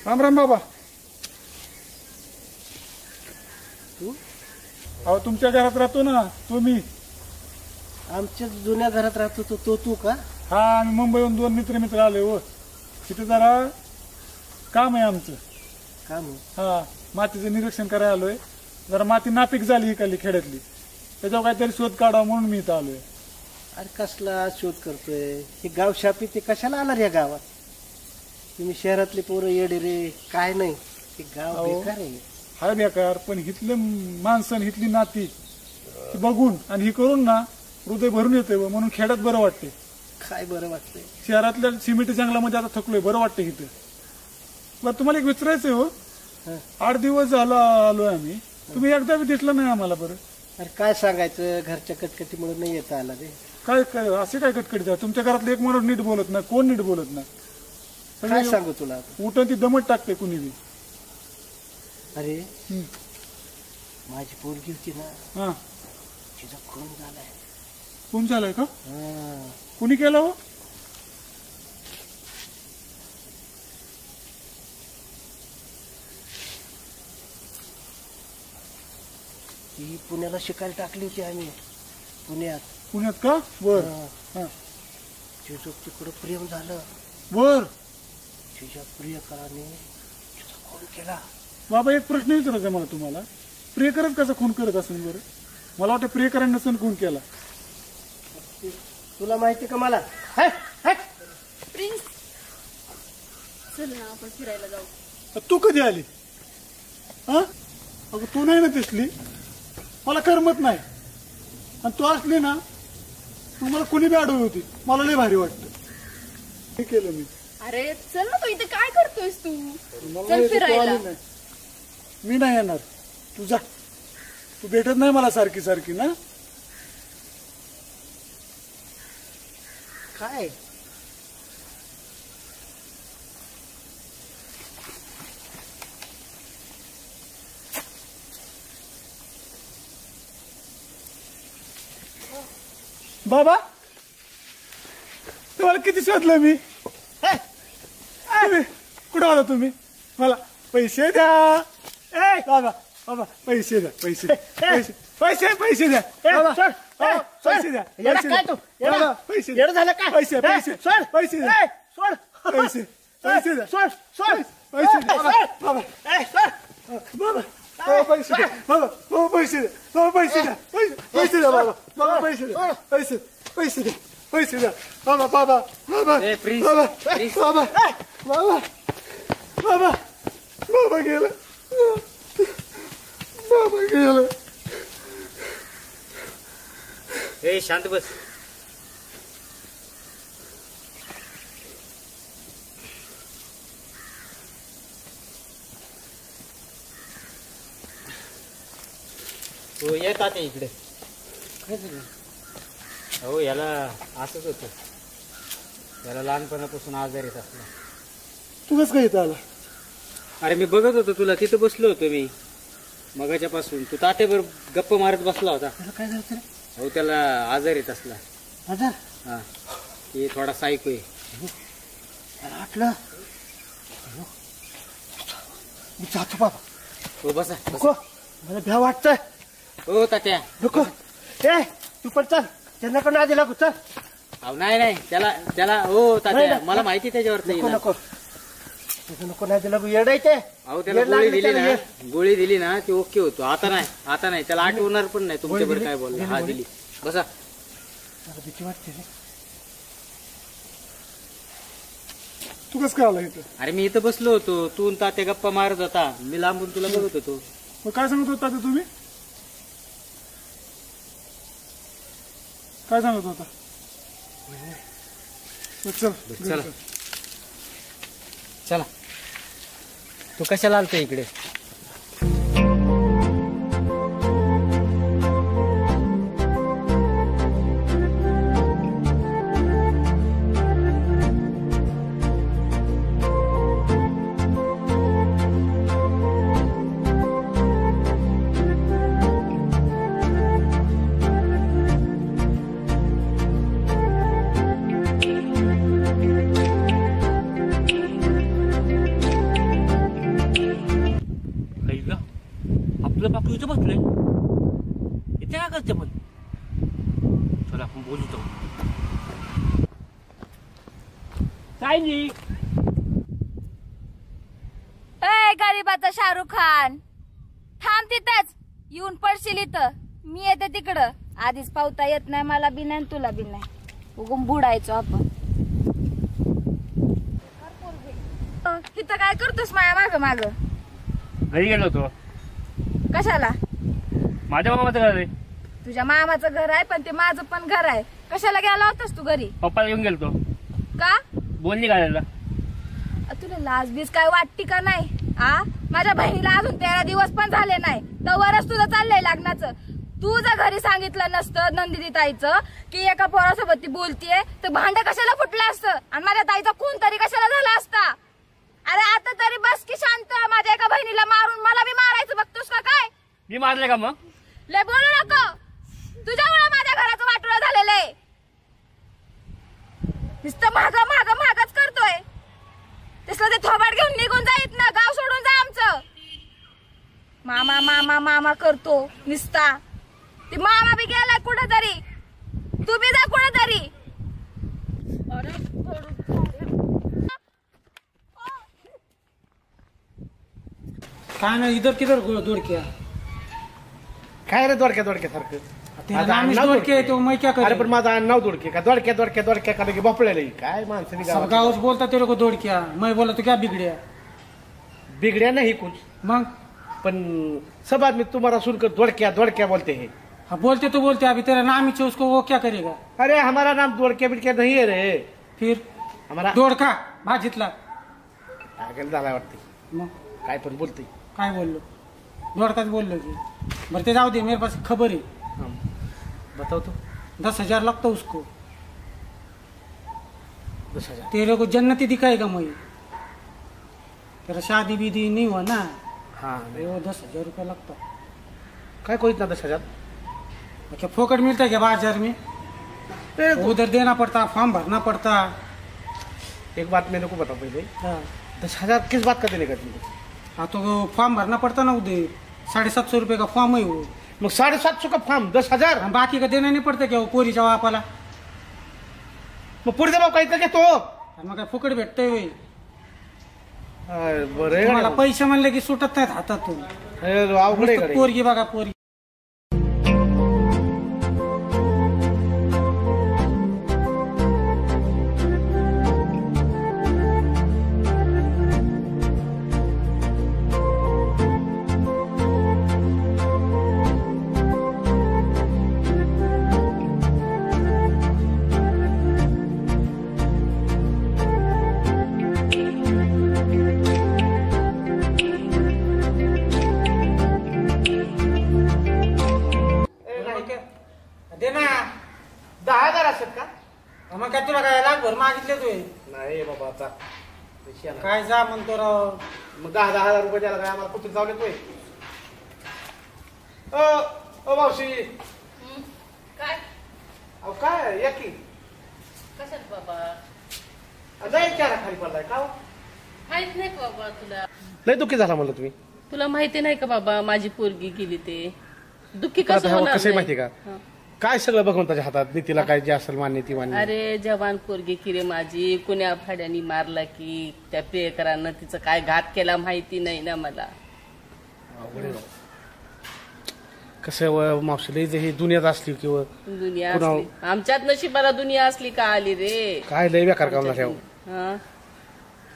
राम राम बाबा. तू अहो तुमच्या घरात राहतो ना तुम्ही. आमच्या जुन्या घरात राहतो तो तू का? हा आम्ही मुंबईहून 2 मित्र आले हो. तिथे जरा काम आहे आमचं. काम? हा मातीचं निरीक्षण करायला आलोय. जरा माती नापीक झाली इकडली खेड्यातली, त्याच्यावर काहीतरी शोध काढावा म्हणून मी इथं आलोय. अरे कसला शोध करतोय? हे गाव शापी ते कशाला आला रे गावात? तुम्ही शहरातले पोरं येडे रे काय नाही. हे गाव बेकार आहे. हाय बेकार, पण इथले माणसं इथली नाती बघून आणि ही करून ना हृदय भरून येते म्हणून खेड्यात बरं वाटते. काय बरं वाटतंय? शहरातल्या सिमेंट जंगलामध्ये आता थकलोय, बरं वाटतं इथं. बरं तुम्हाला एक विचारायचंय हो. 8 दिवस झाला आलोय आम्ही, तुम्ही एकदा बी दिसलं नाही आम्हाला. बरं अरे काय सांगायचं, घरच्या कटकटीमुळे नाही येता आला रे. काय काय असे काय कटकटी आहे? तुमच्या घरातलं एक माणूस नीट बोलत नाही, कोण नीट बोलत नाही. काय सांगू तुला? उठून ती दमट टाकते कुणी बी. अरे माझी पोरगी होती ना, हा तिचा खून झालाय. खून झालाय का? कुणी केलं हो? ती पुण्याला शिकायला टाकली होती आम्ही. पुण्यात का? बर. तिचं तिकडं प्रेम झालं. बर. तिच्या प्रियकराने तिचा खून केला. बाबा एक प्रश्न विचारायचा मला तुम्हाला, प्रियकरच कसा खून करत असेल? बरं मला वाटतं प्रियकरांनी नसेल खून केला. तुला माहिती का मला? प्रिन्स चल ना आपण फिरायला जाऊ. तू कधी आली? हा अगं तू नाही ना दिसली, मला करमत नाही. आणि तू असली ना, तू मला कुणी बी अडवली होती, मला लय भारी वाटतं. हे केलं मी. अरे चल ना, तू इथे काय करतोयस तू? मला चल फिरायला. नाही. मी नाही येणार, तू जा. तू भेटत नाही मला सारखी सारखी ना. काय बाबा तुम्हाला किती शोधलं मी. कुठं होता तुम्ही? मला पैसे द्या. बाबा बाबा पैसे द्या, पैसे पैसे पैसे पैसे द्या. पैसे द्या, पैसे झालं का? पैसे पैसे पैसे द्या, सोड पैसे पैसे द्या, सोड सोड पैसे द्या. बाबा बाबा पैसे द्या, बाबा बाबा पैसे द्या, बाबा पैसे द्या, पैसे द्या बाबा, बाबा पैसे द्या, पैसे पैसे द्या, पैसे द्या बाबा, बाबा बाबा बाबा बाबा बाबा बाबा बाबा गेलं, बाबा गेलं. ए शांत बस. हो येत आता इकडे. काय झालं? हो याला असंच होतं, याला लहानपणापासून आजार येत असला. तू कसं काय इथं आला? अरे मी बघत होतो तुला, तिथं बसलो होतो मी मगाच्या पासून. तू तात्यावर गप्प मारत बसला होता. त्याला काय झालं रे? हो त्याला आजार येत असला. आजार? हा हे थोडा सायको आहे. त्याला वाटलं मी जातो बाबा. हो बसा नको, मला भ्या वाटतंय. हो तात्या नको. तू पण चल, त्यांना पण आधी लागू. चल. अहो नाही नाही त्याला हो तात्या मला माहिती त्याच्यावर. नको नको तुझं नको नाही लागू. येडायचे. अहो त्याला गोळी दिली ना ती ओके होतो. आता नाही त्याला आठवणार पण नाही तुमच्यावर काय बोलला. हा दिली. बसा. मला भीती वाटते रे. तू कसं काय आला इथं? अरे मी इथं बसलो होतो, तू आणि तात्या गप्पा मारत होता, मी लांबून तुला बघत होतो. मग काय सांगत होता तुम्ही? काय सांगत होता? चल चला चला. तू कशाला आलता इकडे? तू इथं बसलोय इथे काय करते पण चला आपण बोलू तो काय नाही ए गरीबाचा शाहरुख खान थांब तिथंच येऊन पडशील इथं मी येते तिकडं आधीच पावता येत नाही मला बी नाही तुला बी नाही उगून बुडायचो आपण तिथं काय करतोस माया माग माग घरी गेलो होतो कशाला माझ्या मामाचं घर आहे तुझ्या मामाचं घर आहे पण ते माझं पण घर आहे कशाला गेला होतास तू घरी पप्पाला घेऊन गेलतो का बोलणी काढायला तुला लाज बीज काय वाटती का नाही आ माझ्या बहिणीला अजून 13 दिवस पण झाले नाही तवरच तुझं चाललंय लग्नाचं तू जर घरी सांगितलं नसतं नंदिनी ताईचं की एका पोरासोबत ती बोलतीये तर भांड कशाला फुटलं असतं आणि माझ्या ताईचा खून तरी कशाला झाला असता अरे आता तरी बस की शांत माझ्या एका बहिणीला मारून मला बी मारायचं बघतोस का काय मी मारले का मग लय बोलू नको तुझ्यामुळे माझ्या घराचं वाटोळं झालेलं आहे नुसतं महागच करतोय तसलं ते थोबाड घेऊन निघून जाईत ना गाव सोडून जा आमचं मामा मामा मामा करतो निसता ती मामा बी गेलाय कुठं तरी तू बी जा कुठं तरी काय ना इधर किधर दोडक्या काय रे दोडक्यासारखं दोडके तो मैं क्या अरे करे पण माझा नाव दोडके का दोडक्या का लगे बपळलेलं आहे. काय माणसाने सब गाँव से बोलता तेरे को दोडक्या मैं बोला तो क्या बिगड़िया बिगड़िया नहीं कुछ मग पण सब आदमी तुम्हारा सुनकर दोडक्या बोलते हैं. हाँ बोलते तो बोलते अभी तेरा नाम ही छे उसको वो क्या करेगा अरे हमारा नाम दोडक्या बिडक्या नहीं है रे फिर हमारा दोडका भाजीतला पागल झाला वाटते मग काय पण बोलते. काय बोललो दोडकाच बोललो की बरं ते जाऊ दे मेरे पास खबर है बताओ तो 10,000 लगता उसको 10,000 तेरे को जन्नती दिखाएगा मैं तेरा शादी बीदी नहीं हुआ ना हाँ वो 10,000 रुपया लगता काय कोई इतना 10,000 क्या फोकट मिलता है क्या बाजार में उधर देना पड़ता फॉर्म भरना पड़ता. एक बात मेरे को बताओ पहले हाँ 10,000 किस बात का देने का तुमको. हाँ तो फॉर्म भरना पड़ता ना उधर 750 रुपये का फॉर्म है वो मग 750 का फॉर्म 10,000 हाँ, बाकी का देना नहीं पड़ता क्या वो पोरीच्या बापाला मग पुढे भाव काही घेतो. आणि मग काय फुकट भेटतंय वय बरं तुम्हाला पैसे म्हणले की सुटत नाहीत हातातून अवघड आहे नुसतं गड्या. पोरगी बघा पोरगी दे ना 10,000 असत का. मग काय तुला काय लाखभर मागितले तू नाही बाबा आता पैसे आणा. काय जा म्हणतो राव मग 10,000 रुपये द्यायला काय आम्हाला कुठे जाऊ देतोय. ओ मावशी काय अहो काय या की कशात बाबा नाही चारा खाली पडलाय का. माहित नाही का बाबा तुला लय दुःखी झाला म्हणलं तुम्ही. तुला माहिती नाही का बाबा माझी पोरगी गेली ते दुःखी कसं आता होणार कसं आहे माहिती नाही? का हं. काय सगळं भगवंताच्या हातात नीतीला काय जे असेल मान्य ती मान्य. अरे जवान पोरगी की रे माझी कुण्या फाड्यानी मारला की त्या प्रियकरांना तिचं काय घात केला माहिती नाही ना मला. कसं मावशी लय ही दुनियात असली किंवा दुनिया पुन्हा- असली आमच्यात नशिबाला दुनिया असली का आली रे. काय लय बेकार काम ठेव. हा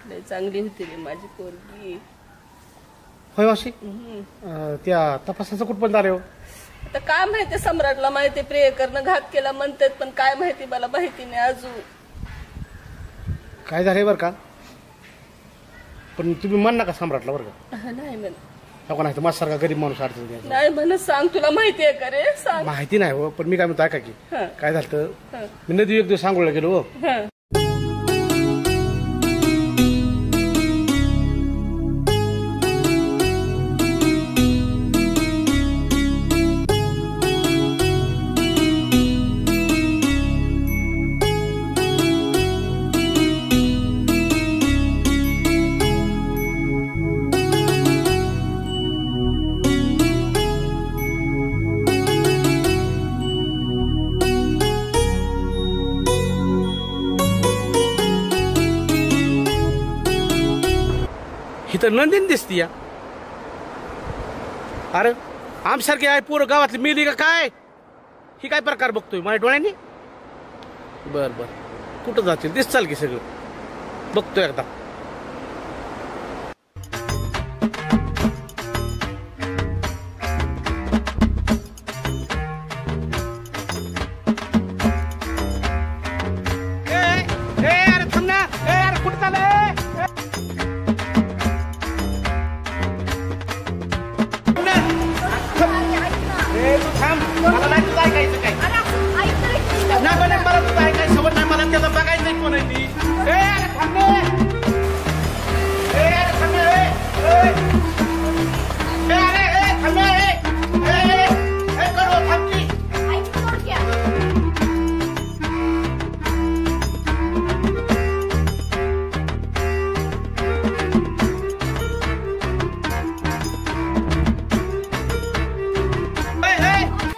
लय चांगली होती रे माझी पोरगी. होय मावशी हम्म. त्या तपासाचं कुठं झालं हो. आता काय माहिती सम्राटला माहिती प्रियकरनं घात केला म्हणतात पण काय माहिती मला माहिती नाही अजून. काय झालंय बरं का पण तुम्ही म्हण नका सम्राटला बरं का. नाही म्हण नको नाही तर माझ्यासारखा गरीब माणूस अडचण घ्यायचा. नाही म्हणत सांग तुला माहिती आहे का रे सांग. माहिती नाही हो पण मी काय म्हणतो ऐका की हं. काय झालं हं. मी नदी एक दिवस सांगोळला गेलो हो. हं. इथं नंदीन दिसती या. अरे आमसारखी आहे पोरं गावातली मेली का काय? ही काय प्रकार बघतोय माझ्या डोळ्यांनी? बर बर कुठं जातील दिस चाल की सगळं बघतोय एकदा. अरे थांब ना. अरे कुठं चाललंय? तू थांब. मला नाही तुझं ऐकायचं काय. नाही पण मला तुझं ऐकायचं सवय नाही. मला त्याचं बघायचं नाही कोण आहे ती. अरे थांब ना. अरे थांब ना. अरे थांब ना. करू थांब की.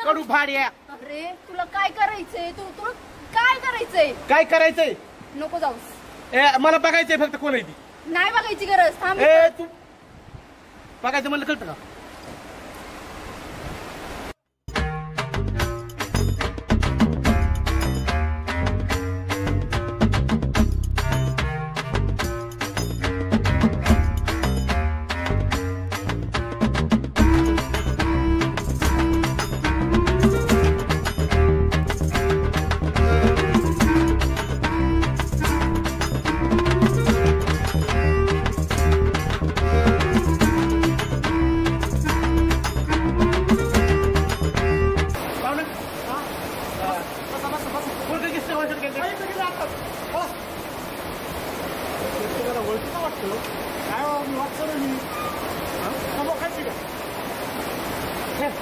कडू भाड्या. अरे तुला काय करायचंय? तुला काय करायचंय? काय करायचंय? नको जाऊस. मला बघायचंय फक्त कोण आहे ती. नाही बघायची गरज. थांब. तू बघायचं म्हणलं कळतं का?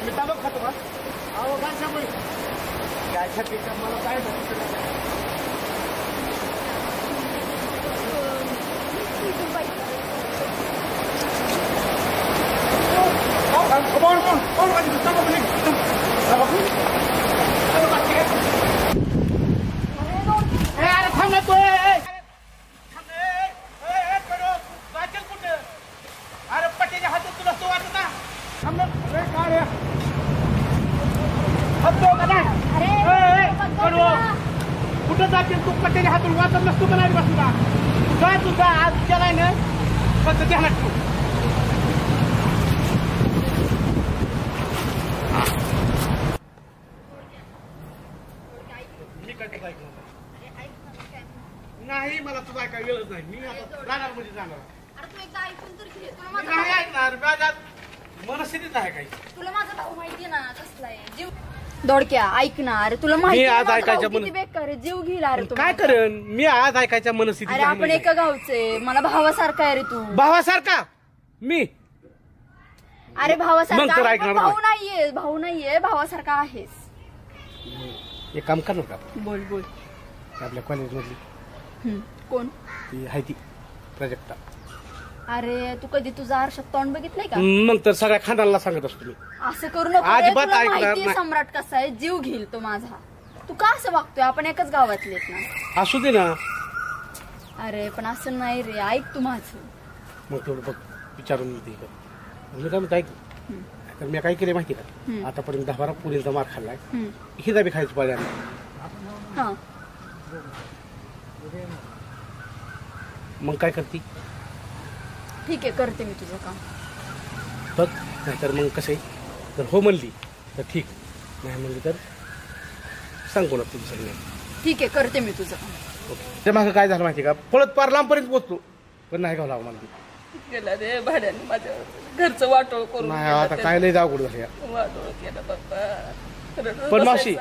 मी ताबक खातो का? अहो काय मला काय अरे पट्टीच्या हातात तुला तो वाटत ना. कुठं जातील तू? पट्टीच्या हातून वाचत नसतो का नाही बसला? जा तुझा आज केलाय ना फक्त ध्यानात ठेव. मी काय तुझं ऐकलं नाही. मला तुझं ऐकाय वेळच नाही. मी आता जाणार म्हणजे जाणार. तू एकदा ऐकून तर घे. नाही ऐकणार. मनस्थितीच आहे काही. तुला माझा भाऊ माहितीये ना कसला आहे जीव. दोडक्या ऐक ना. अरे तुला माहिती मी आज ऐकायच्या किती बेकार आहे. जीव घेईल. अरे तू काय करेन मी आज ऐकायच्या मनस्थिती. अरे आपण एका गावचे. मला भावासारखा आहे रे तू. भावासारखा मी. अरे मग तर भावासारखा. ऐकणार भाऊ नाहीये भावासारखा आहेस. एक काम करणार का? बोल बोल. आपल्या कॉलेज मधली कोण? ती आहे ती प्राजक्ता. अरे तू कधी तुझा आरशात तोंड बघितलंय का? मग तर सगळ्या खानदानाला सांगत असतो मी. असं करू नको रे. अजिबात तुला ऐकणार माहितीये नाही. सम्राट कसा आहे. जीव घेईल तो माझा. तू का असं वागतोय? आपण एकच गावातलेत ना. असू दे ना. अरे पण असं नाही रे. ऐक तू माझं. मग तेवढं बघ विचारून मी काय म्हणतो ऐक. तर मी काय केलं माहिती का? आतापर्यंत 10-12 पोरींचा मार खाल्लाय. हिदा बी खायचं पाहिजे. हा मग काय करते? ठीक आहे करते मी तुझं काम. बघ नाहीतर मग कसं आहे. तर हो म्हणली तर ठीक. नाही म्हणली तर सांग कोणा तुझं सगळं. ठीक आहे करते मी तुझं काम. ओके. त्या मागं काय झालं माहिती का? पळत पार लांबपर्यंत पोहोचलो पण नाही गाव मला. गेला रे भाड्याने माझ्या घरचं वाटोळ करून नाही आता काय लय जावगड झालं. वाटोळ केलं बाप्पा. पण मावशी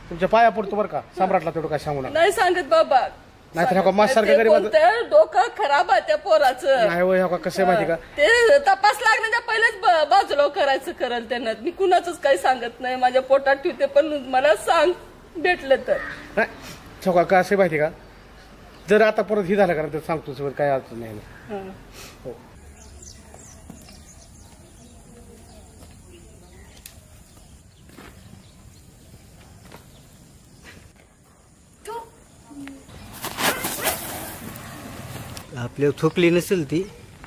तुमच्या पाया पडतो बरं का. सम्राटला तेवढं काय सांगू नका. नाही सांगत बाबा. नाही तर मास सारखं गरीब डोकं खराब आहे त्या पोराचं. नाही होय का कसं माहिती का? ते तपास लागण्याच्या पहिलेच बाजूला करायचं करल त्यांना. मी कुणाच काही सांगत नाही. माझ्या पोटात ठेवते पण मला सांग भेटलं तर. नाही चौका का असं माहिती का? जर आता परत ही झालं का तर सांगतो काय अडचण नाही. हो आपल्यावर थोकली नसेल ती.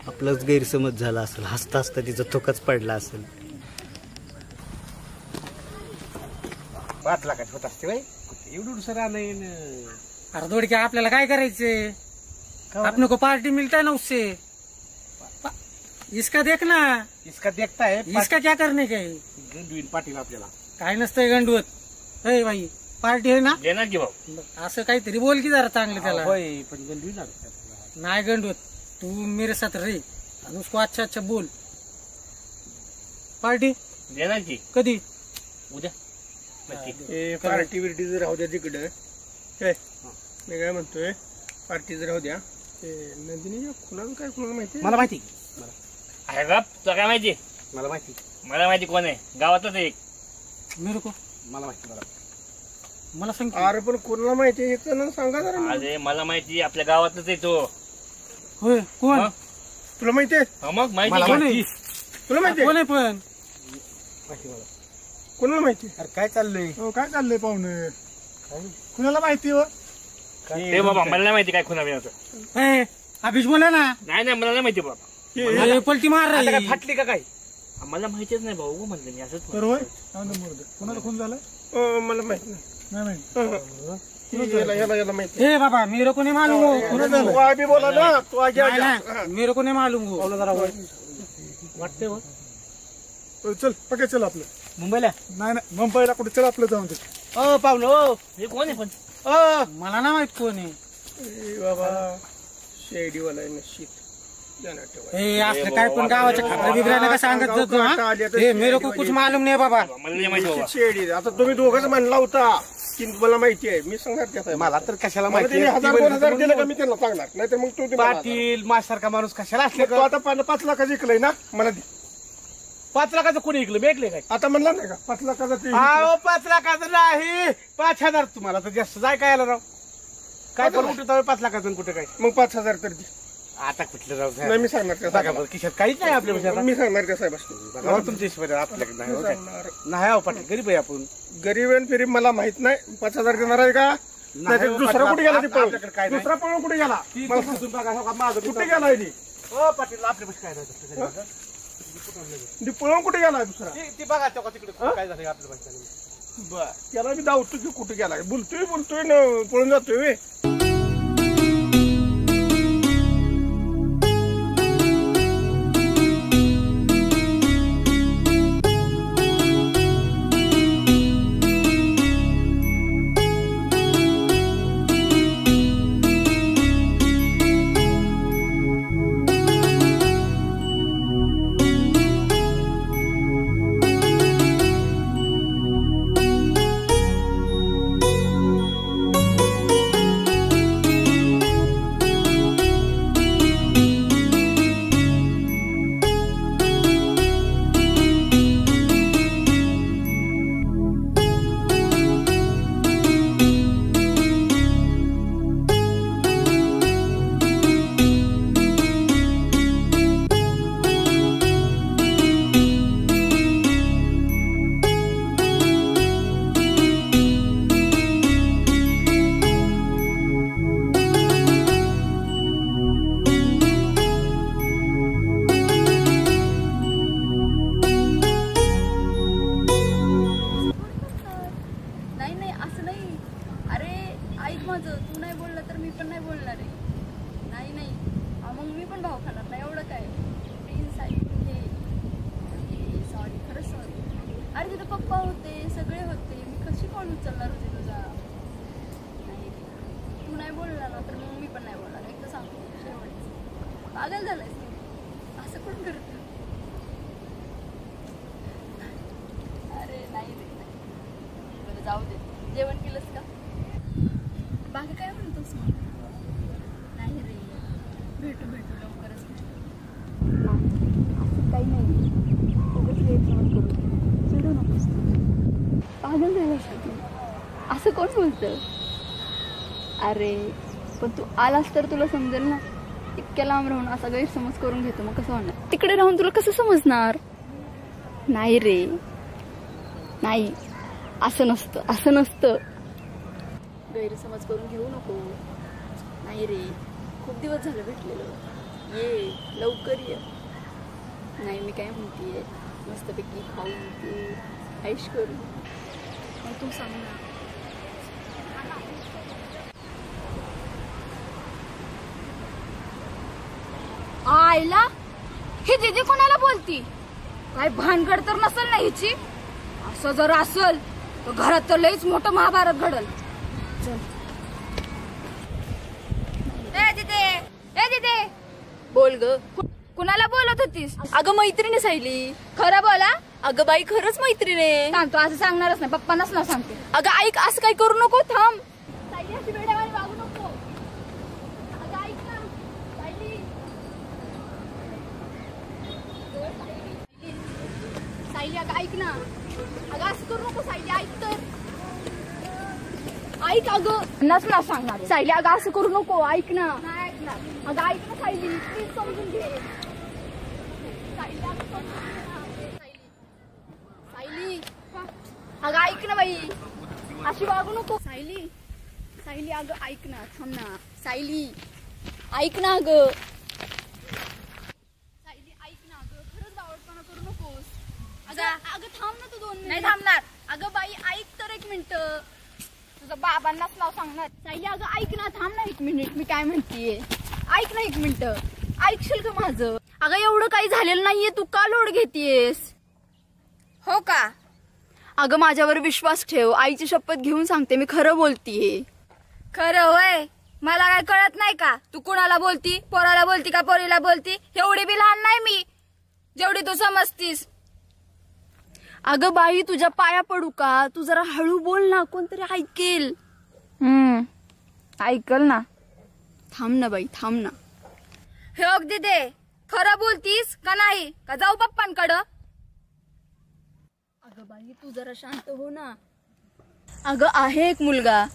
आपलाच गैरसमज झाला असेल, हसता हसता तिचा थोकाच पडला असेल. 5 लाखाची होत असते बाई, एवढं सर आलं. अर्धोडके आपल्याला काय करायचंय? अपने को पार्टी मिलता है ना उससे. इसका देखना, इसका देखता है इसका क्या करने का है? गंडवीन पाटील आपल्याला काय नसतंय गंडवत. अरे भाई पार्टी आहे ना, देणार की भाऊ. असं काहीतरी बोल की जरा चांगलं त्याला. होय पण गंडवीन नाही गंडवत, तू मेरे साथ रहे आणि उसको अच्छा अच्छा बोल. पार्टी देणार की कधी? उद्या. पार्टी बिर्टी जर राहू द्या तिकडं. मी काय म्हणतोय, पार्टी जर राहू द्या. नंदिनी कुणाला काय कुणाला माहिती? मला माहिती आहे का तुला काय माहिती? मला माहिती मला माहिती कोण आहे गावातच एक. मेरे को मला माहिती मला सांग. अरे पण कोणाला माहिती एक जण सांगा जरा. अरे मला माहिती आपल्या गावातच आहे तो. होय कोण? मग? तुला माहिती आहे? मग माहिती मला का? माहिती. तुला माहिती कोण आहे? आहे पण? कोणाला माहिती? अरे काय चाललंय? हो काय चाललंय पाहुणे? कुणाला माहिती हो? ते बाबा मला नाही माहिती काय खुना बिनाचं. ए, अभिष बोला ना. नाही नाही मला नाही माहिती बाबा. ए, पलटी मार आता काय रे. फाटली का काय? मला माहितीच नाही भाऊ म्हणलं मी असंच. तर होय कोणाला खून झाला? मला माहित नाही माहिती. याला माहिती. ए बाबा मेरे को नहीं मालूम हो. तू आधी बोला ना. तू आधी नाही, नाही, मेरे को नहीं मालूम हो. वाटतंय हो. चल पक्के चल आपलं. मुंबईला नाही नाही मुंबईला कुठे चल आपलं जाऊन दे. पाहुणं हो. हे कोण आहे पण? मला ना माहित कोण आहे. बाबा शेडीवाला आहे नशीब. ए असलं काय पण गावाच्या खात्री बिगरायला का सांगत जातो हा? ए मेरे को कुछ मालूम नाही बाबा. मला नाही माहिती बाबा. शेडी. आता तुम्ही दोघंच म्हणला होता की मला माहिती आहे. मी सांगणार त्याचा. मला तर कशाला मला माहिती? त्यांनी 1000-2000 दिलं का मी त्यांना सांगणार. नाहीतर मग तू ते मला पाटील माझ्यासारखा माणूस कशाला असले सांग. तू आता 5 लाखाचं इकलंय ना मला दे. 5 लाखाचं कोणी ऐकलं? बेकले काय? आता म्हणला नाही का 5 लाखाचं ते अहो 5 लाखाचं नाही, 5000. तुम्हाला तर जास्त जाय काय आला राव. काय पण कुठे 5 लाखाचं कुठे काय? मग 5000 तर दे. आता कुठलं राव नाही मी सांगणार त्या बघा साहेबाला. बरं, खिशात काहीच नाही आपल्या पैशात. मी सांगणार त्या साहेब बघा तुमच्या हिशोबाने आपल्याकडे नाही हो काय. नाही हो पाटील, गरीब आहे आपण. गरीब आणि फिरीब मला माहित नाही. 5000 देणार आहे का? नाही हो, दुसरा पाटील, कुठे गेला? ती पळून आपल्याकडे काय नाही. दुसरा पळून कुठे गेला? ती मला तुम्ही बघा, हो का, माझं कुठे गेलाय ती? हो पाटील, आपल्या पैसे काय नाही. ती पळून कुठे गेलाय दुसरा? ती बघा तेव्हा तिकडे काय झालं आपल्या पैशाने. बर त्याला मी धावतो की कुठे गेलाय. बोलतोय ना पळून जातोय. अरे तिथे पप्पा होते, सगळे होते, मी कशी कॉल उचलणार होते तुझा? नाही तू नाही बोलला ना तर मग मी पण नाही बोलणार. एकदा सांगतो शेवटच. पागल झालायस तू, असं कोण करत? अरे नाही रे नाही. बरं जाऊ दे. जेवण केलंस का? बाकी काय म्हणतोस मग? नाही रे, भेटू लवकरच. काही नाही, चिडू नकोस. पागल झालास का तू? असं कोण बोलतं? अरे पण तू आलास तर तुला समजेल ना. इतक्या लांब राहून असा गैरसमज करून घेतो मग कसं होणार? तिकडे राहून तुला कसं समजणार? नाही रे नाही, असं नसतं. गैरसमज करून घेऊ नको. नाही रे, खूप दिवस झाले भेटलेलो. ये लवकर ये. नाही मी काय म्हणतीये, मस्तपैकी खाऊ पिऊ ऐश करू. मग तू सांग ना. आईला ही दीदी कोणाला बोलती? काय भानगड तर नसेल ना हिची? असं जर असल तर घरात तर लईच मोठं महाभारत घडल. चल. ए दीदी बोल ग. कुणाला बोलत होतीस? अगं मैत्रिणी सायली. खरं बोला. अगं बाई खरंच मैत्रीण आहे. सांगतो असं सांगणारच नाही, पप्पांनाच ना सांगते. अगं ऐक, असं काही करू नको. थांब. सायली अशी वेड्यावानी वागू नको. अगं ऐक ना सायली. सायली अगं ऐक ना. अगं असं करू नको सायली, ऐक तर. ऐक अगं. नस ना सांगणार सायली अगं असं करू नको. ऐक ना. नाही ऐकणार. अगं ऐक ना सायली, प्लीज समजून घे. सायली अगं समजून घे ना. सायली अगं ऐक ना बाई, अशी वागू नको. सायली अगं ऐक ना, थांब ना. सायली ऐक ना अगं. सायली ऐक ना अगं, खरंच बावळटपणा करू नकोस. अगं थांब ना तू 2 मिनिट. नाही थांबणार. अगं बाई ऐक तर 1 मिनिट. तुझं बाबांनाच नाव सांगणार. सायली अगं ऐक ना, थांब ना 1 मिनिट. मी काय म्हणतीये, ऐक ना 1 मिनिट. ऐकशील का माझं? अगं एवढं काही झालेलं नाहीये, तू का लोड घेतीयेस? हो का? अगं माझ्यावर विश्वास ठेव, आईची शपथ घेऊन सांगते, मी खरं बोलतीये. खरं होय? मला काय कळत नाही का? तू कुणाला बोलती? पोराला बोलती का पोरीला बोलती? एवढी बी लहान नाही मी जेवढी तू समजतीस. अगं बाई तुझ्या पाया पडू का? तू जरा हळू बोल ना, कोणतरी ऐकेल. ऐकल ना. थांब ना बाई, थांब ना. हे अगदी दे. खरं बोलतीस का नाही? का जाऊ पप्पांकडं? अगं बाई तू जरा शांत हो ना. अगं आहे एक मुलगा.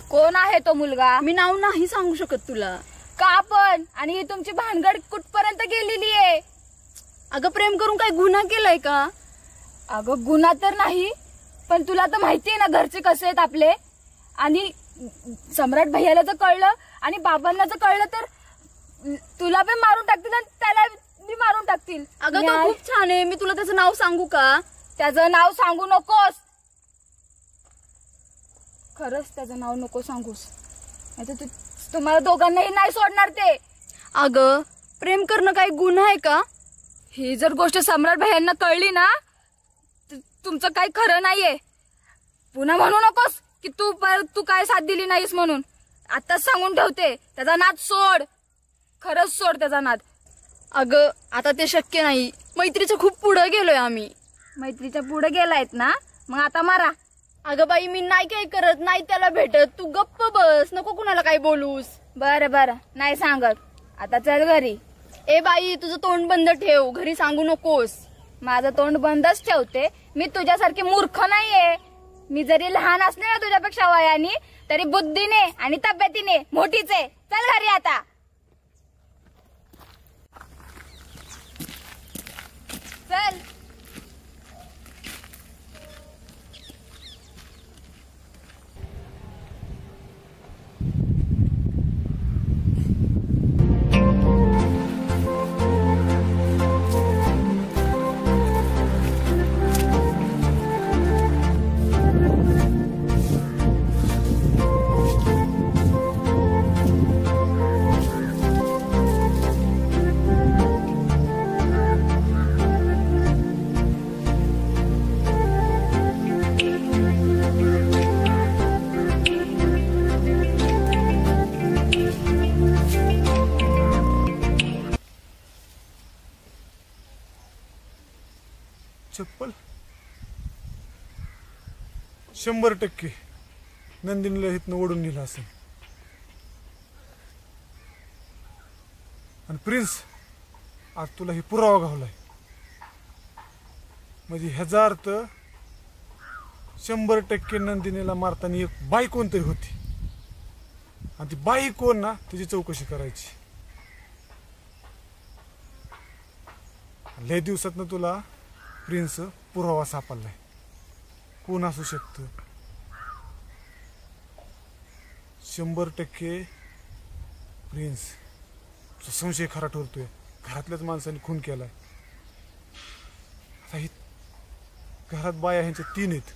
कोण आहे तो मुलगा? मी नाव नाही सांगू शकत तुला. का पण? आणि ही तुमची भानगड कुठपर्यंत गेलेली आहे? अगं प्रेम करून काय गुन्हा केलाय का? अगं गुन्हा तर नाही, पण तुला तर माहितीये ना घरचे कसे आहेत आपले. आणि सम्राट भैयाला जर कळलं आणि बाबांना जर कळलं तर तुला पण मारून टाकतील आणि त्याला मी मारून टाकतील. अगं तो खूप छान आहे, मी तुला त्याचं नाव सांगू का? त्याचं नाव सांगू नकोस. खरंच त्याचं नाव नको सांगूस, नाहीतर तुम्हाला दोघांनाही नाही सोडणार ते. अगं प्रेम करणं काही गुन्हा आहे का? ही जर गोष्ट सम्राट भैयांना कळली ना, तुमचं काही खरं नाहीये. पुन्हा म्हणू नकोस की तू काय साथ दिली नाहीस म्हणून. आताच सांगून ठेवते, त्याचा नाद सोड. खरंच सोड त्याचा नाद. अगं आता ते शक्य नाही, मैत्रीच्या खूप पुढे गेलोय आम्ही. मैत्रीच्या पुढे गेलायत ना, मग आता मारा. अगं बाई मी नाही काही करत, नाही त्याला भेटत. तू गप्प बस, नको कुणाला काही बोलूस. बरं नाही सांगत. आता चल घरी. ए बाई तुझं तोंड बंद ठेव, घरी सांगू नकोस. माझं तोंड बंदच ठेवते. मी तुझ्यासारखी मूर्ख नाहीये. मी जरी लहान असले ना तुझ्यापेक्षा वयाने, तरी बुद्धीने आणि तब्येतीने मोठीच आहे. चल घरी आता. चल. चप्पल 100% नंदिनीला इथनं ओढून नेलं असेल. आणि प्रिन्स आज तुला हे पुरावा घावलाय. म्हणजे ह्याचा अर्थ 100% नंदिनीला मारताना एक बाई कोणतरी होती, आणि ती बाई कोण ना त्याची चौकशी करायची. लय दिवसात तुला प्रिन्स पुरावा सापडलाय. कोण असू शकतं? 100% प्रिन्स. संशय खरा ठरतोय. घरातल्याच माणसाने खून केलाय. आता ही घरात बाया ह्यांच्या 3 आहेत.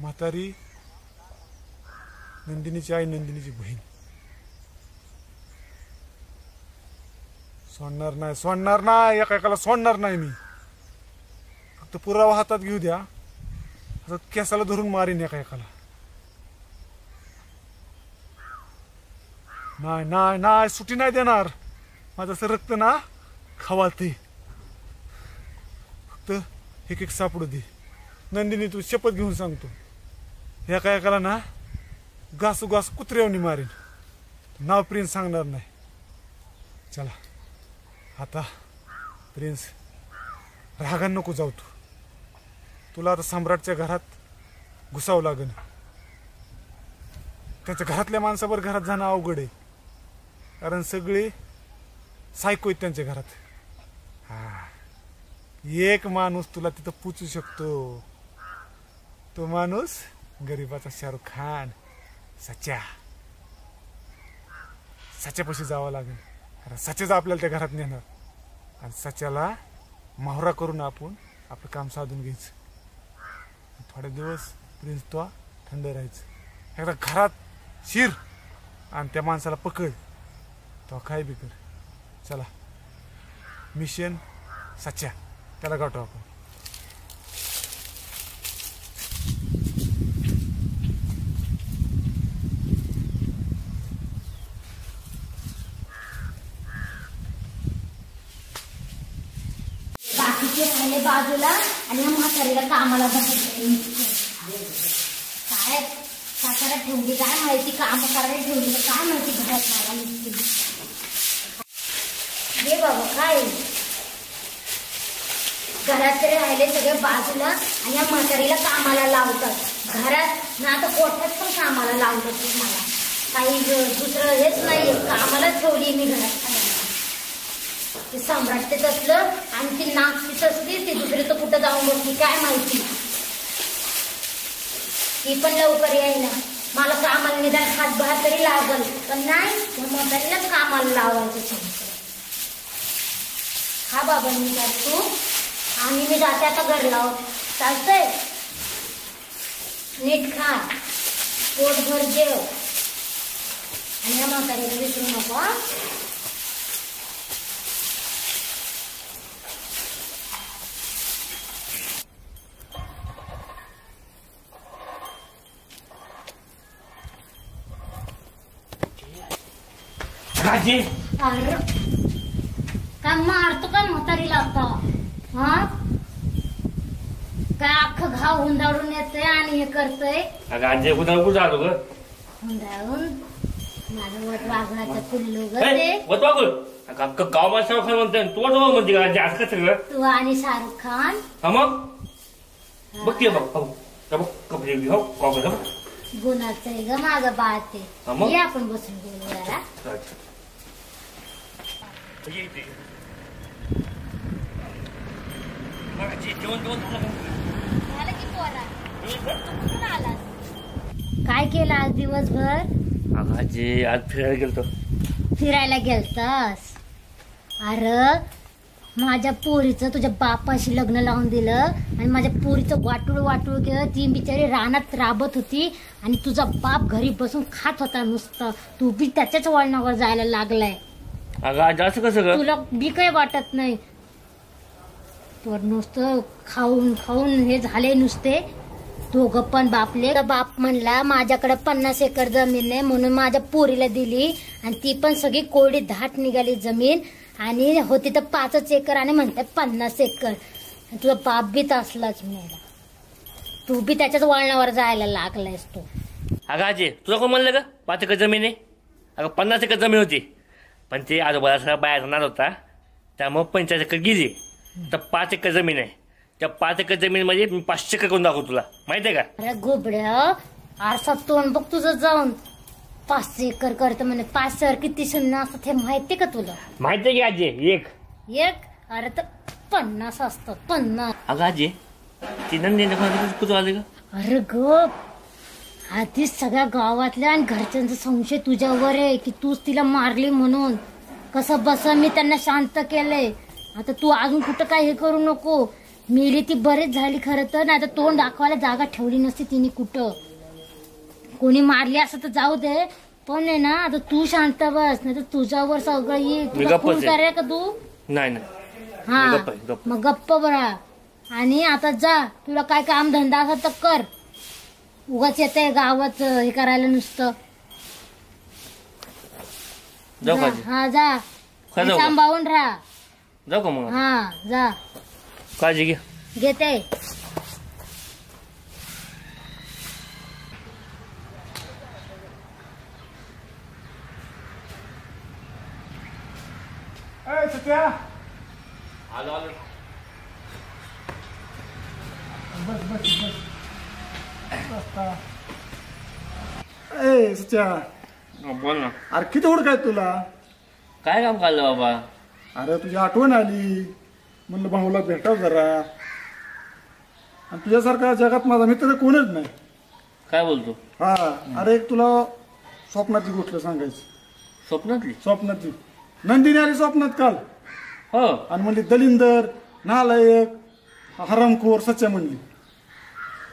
म्हातारी, नंदिनीची आई, नंदिनीची बहीण. सोडणार नाही, एकाला सोडणार नाही मी. फक्त पुरावा हातात घेऊ द्या. आता केसाला धरून मारीन एकाला. नाही सुटी नाही देणार. माझं असं रक्त ना खवालते. फक्त एक सापडू दे. नंदिनी तू शपथ घेऊन सांगतो, एकाला ना घासू कुत्र्यावनी मारीन. नाव प्रिन्स सांगणार नाही. चला आता प्रिन्स, रागान नको जाऊ. तुला आता सम्राटच्या घरात घुसावं लागेल. त्याच्या घरातल्या माणसावर घरात जाणं अवघड आहे, कारण सगळे सायको आहेत त्यांच्या घरात. एक माणूस तुला तिथं पोचू शकतो. तो माणूस गरीबाचा शाहरुख खान, सच्यापाशी जावं लागेल. कारण सच्याच आपल्याला त्या घरात नेणार आणि सच्याला माहुरा करून आपण आपलं काम साधून घ्यायचं. थोडे दिवस प्रिन्स तो थंड राहायचं. एकदा घरात शिर आणि त्या माणसाला पकड, तो काय बी कर. चला मिशन सच्या, त्याला गाठू आपण. बाकीचे राहिले बाजूला आणि या म्हातारीला कामाला बसायचं. काय सातारा ठेवली काय माहिती, काम करायला ठेवली काय माहिती घरात मला निघते. हे बाबा काय घरात तरी राहिले सगळे बाजूला आणि या म्हातारीला कामाला लावतात. घरात ना आता कोठ्यात पण कामाला लावतात. मला काही दुसरं हेच नाहीये, कामाला ठेवली मी घरात. ते सम्राट तेच असलं आणि ती नागतीच असली, ती दुसरी तर कुठं जाऊन बसली काय माहिती. ती पण लवकर येईना. मला कामाला निदान हातभार तरी लागल, पण नाही, म्हातारीलाच कामाला लावायचं. हा बाबा मी तू आणि मी जाते आता घरला. चालतंय, नीट खा, पोटभर जेव आणि या म्हातारीला विसरू नको. राजे अरे काय मारतो का म्हातारीला आता? हा काय अख्खं घाव हुंदाडून येतंय आणि हे करतय. राजे कुठं आलो ग? हुंदाळून माझं वट वाघळाचं कुल्लू ग ते. वट वाघळ अख्खं गाव माझं शाहरुख खान म्हणते, तू वट वाघ म्हणते का? राजे असं सगळं तू आणि शाहरुख खान. हा मग बघते बघ कपडे हो कॉपर गुणाचं आहे ग माझं बाळ ते. मग? ये आपण बसून बोलू जरा. झालं की पोरा, तू कुठून आलास? काय केलं आज दिवसभर? आजी आज फिरायला गेलतो. फिरायला गेलतास? अरे माझ्या पोरीचं तुझ्या बापाशी लग्न लावून दिलं आणि माझ्या पोरीचं वाटूळ केलं. ती बिचारी रानात राबत होती आणि तुझा बाप घरी बसून खात होता नुसतं. तू बी त्याच्याच वळणावर जायला लागलाय. अगं आज असं कसं तुला बी काही वाटत नाही? तर नुसतं खाऊन हे झाले नुसते दोघं पण. बाप म्हणला माझ्याकडे 50 एकर जमीन आहे म्हणून माझ्या पोरीला दिली आणि ती पण सगळी कोरडी धाट निघाली जमीन आणि होती तर 5 एकर आणि म्हणतात 50 एकर. तुझा बाप बी तसलाच मेला. तू बी त्याच्याच वळणावर जायला लागलायस तू. अगं आजी तुला कोण म्हणलं ग 5 एकर जमीन आहे? अगं 50 एकर जमीन होती, पण ते आजोबाला सगळा बाहेर राहणार होता त्यामुळे 45 एकर गेली. तर 5 एकर जमीन आहे. त्या 5 एकर जमीन मध्ये मी 500 एकर करून दाखवतो तुला, माहितीये का? अरे गोबड्या आरसा तोंड बघ तुझं जाऊन. 5 एकर करतं म्हणे. 5 एकर किती शून्य असतात हे माहितीये का तुला? माहितीये की आजी? एक अरे तर 50 असतात 50. अगं आजी ती नंदिनी कुठं आले ग? अरे गप, आधीच सगळ्या गावातल्या आणि घरच्यांचा संशय तुझ्यावर आहे की तूच तिला मारली म्हणून. कसं बस मी त्यांना शांत केलंय. आता तू अजून कुठं काय हे करू नको. मेली ती बरीच झाली खरं तर, नाही तर तोंड दाखवायला जागा ठेवली नसती तिने कुठं. कोणी मारली असं तर जाऊ दे, पण आहे ना आता तू शांत बस, नाही तर तुझ्यावर सगळं येईल. तुला खून करे का तू? नाही हा मग गप्प बरा. आणि आता जा, तुला काय काम धंदा असा तर कर. उगाच येते गावात हे करायला नुसतं. हा जा, सांभाळून राहा. जाऊ का मग? हा जा, काळजी घे. घेते. सत्या आलो आलो. बस बस बस. ए सत्या बोल ना. अरे किती ओळख आहे तुला? काय काम काढलं बाबा? अरे तुझी आठवण आली, म्हणलं भाऊला भेटाव जरा. आणि तुझ्यासारखा जगात माझा मित्र कोणच नाही. काय बोलतो? हा अरे एक तुला स्वप्नातली गोष्ट सांगायची. स्वप्नातली? स्वप्नातली. नंदिनी आली स्वप्नात काल. हो. आणि म्हणली दलिंदर, नालायक, हरामखोर, सच्चा म्हणली.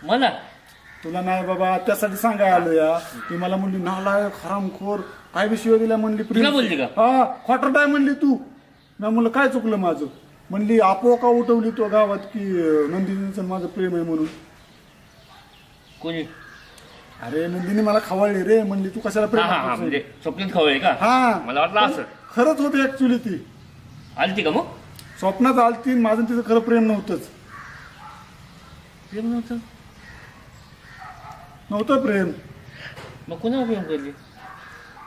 मला? तुला नाही बाबा, त्यासाठी सांगायला आलो या. ती मला म्हणली नालायक, हरामखोर, काय विषय दिला म्हणली. तुला बोलली का? हा खोटं काय म्हणली तू. मी म्हणलं काय चुकलं माझं? म्हणली आपोका उठवली तो गावात की नंदिनीचं माझं प्रेम आहे म्हणून. कोणी? अरे नंदिनी मला खवळली रे. म्हणली तू कशाला प्रेम करतोस? म्हणजे स्वप्नात खवळली का? हा मला वाटलं असं. खरंच होती ऍक्च्युली ती. आलती का मग? स्वप्नात आलती. माझं तिचं खरं प्रेम नव्हतंच. प्रेम नव्हतं? नव्हतं प्रेम. मग कोणावर प्रेम करली?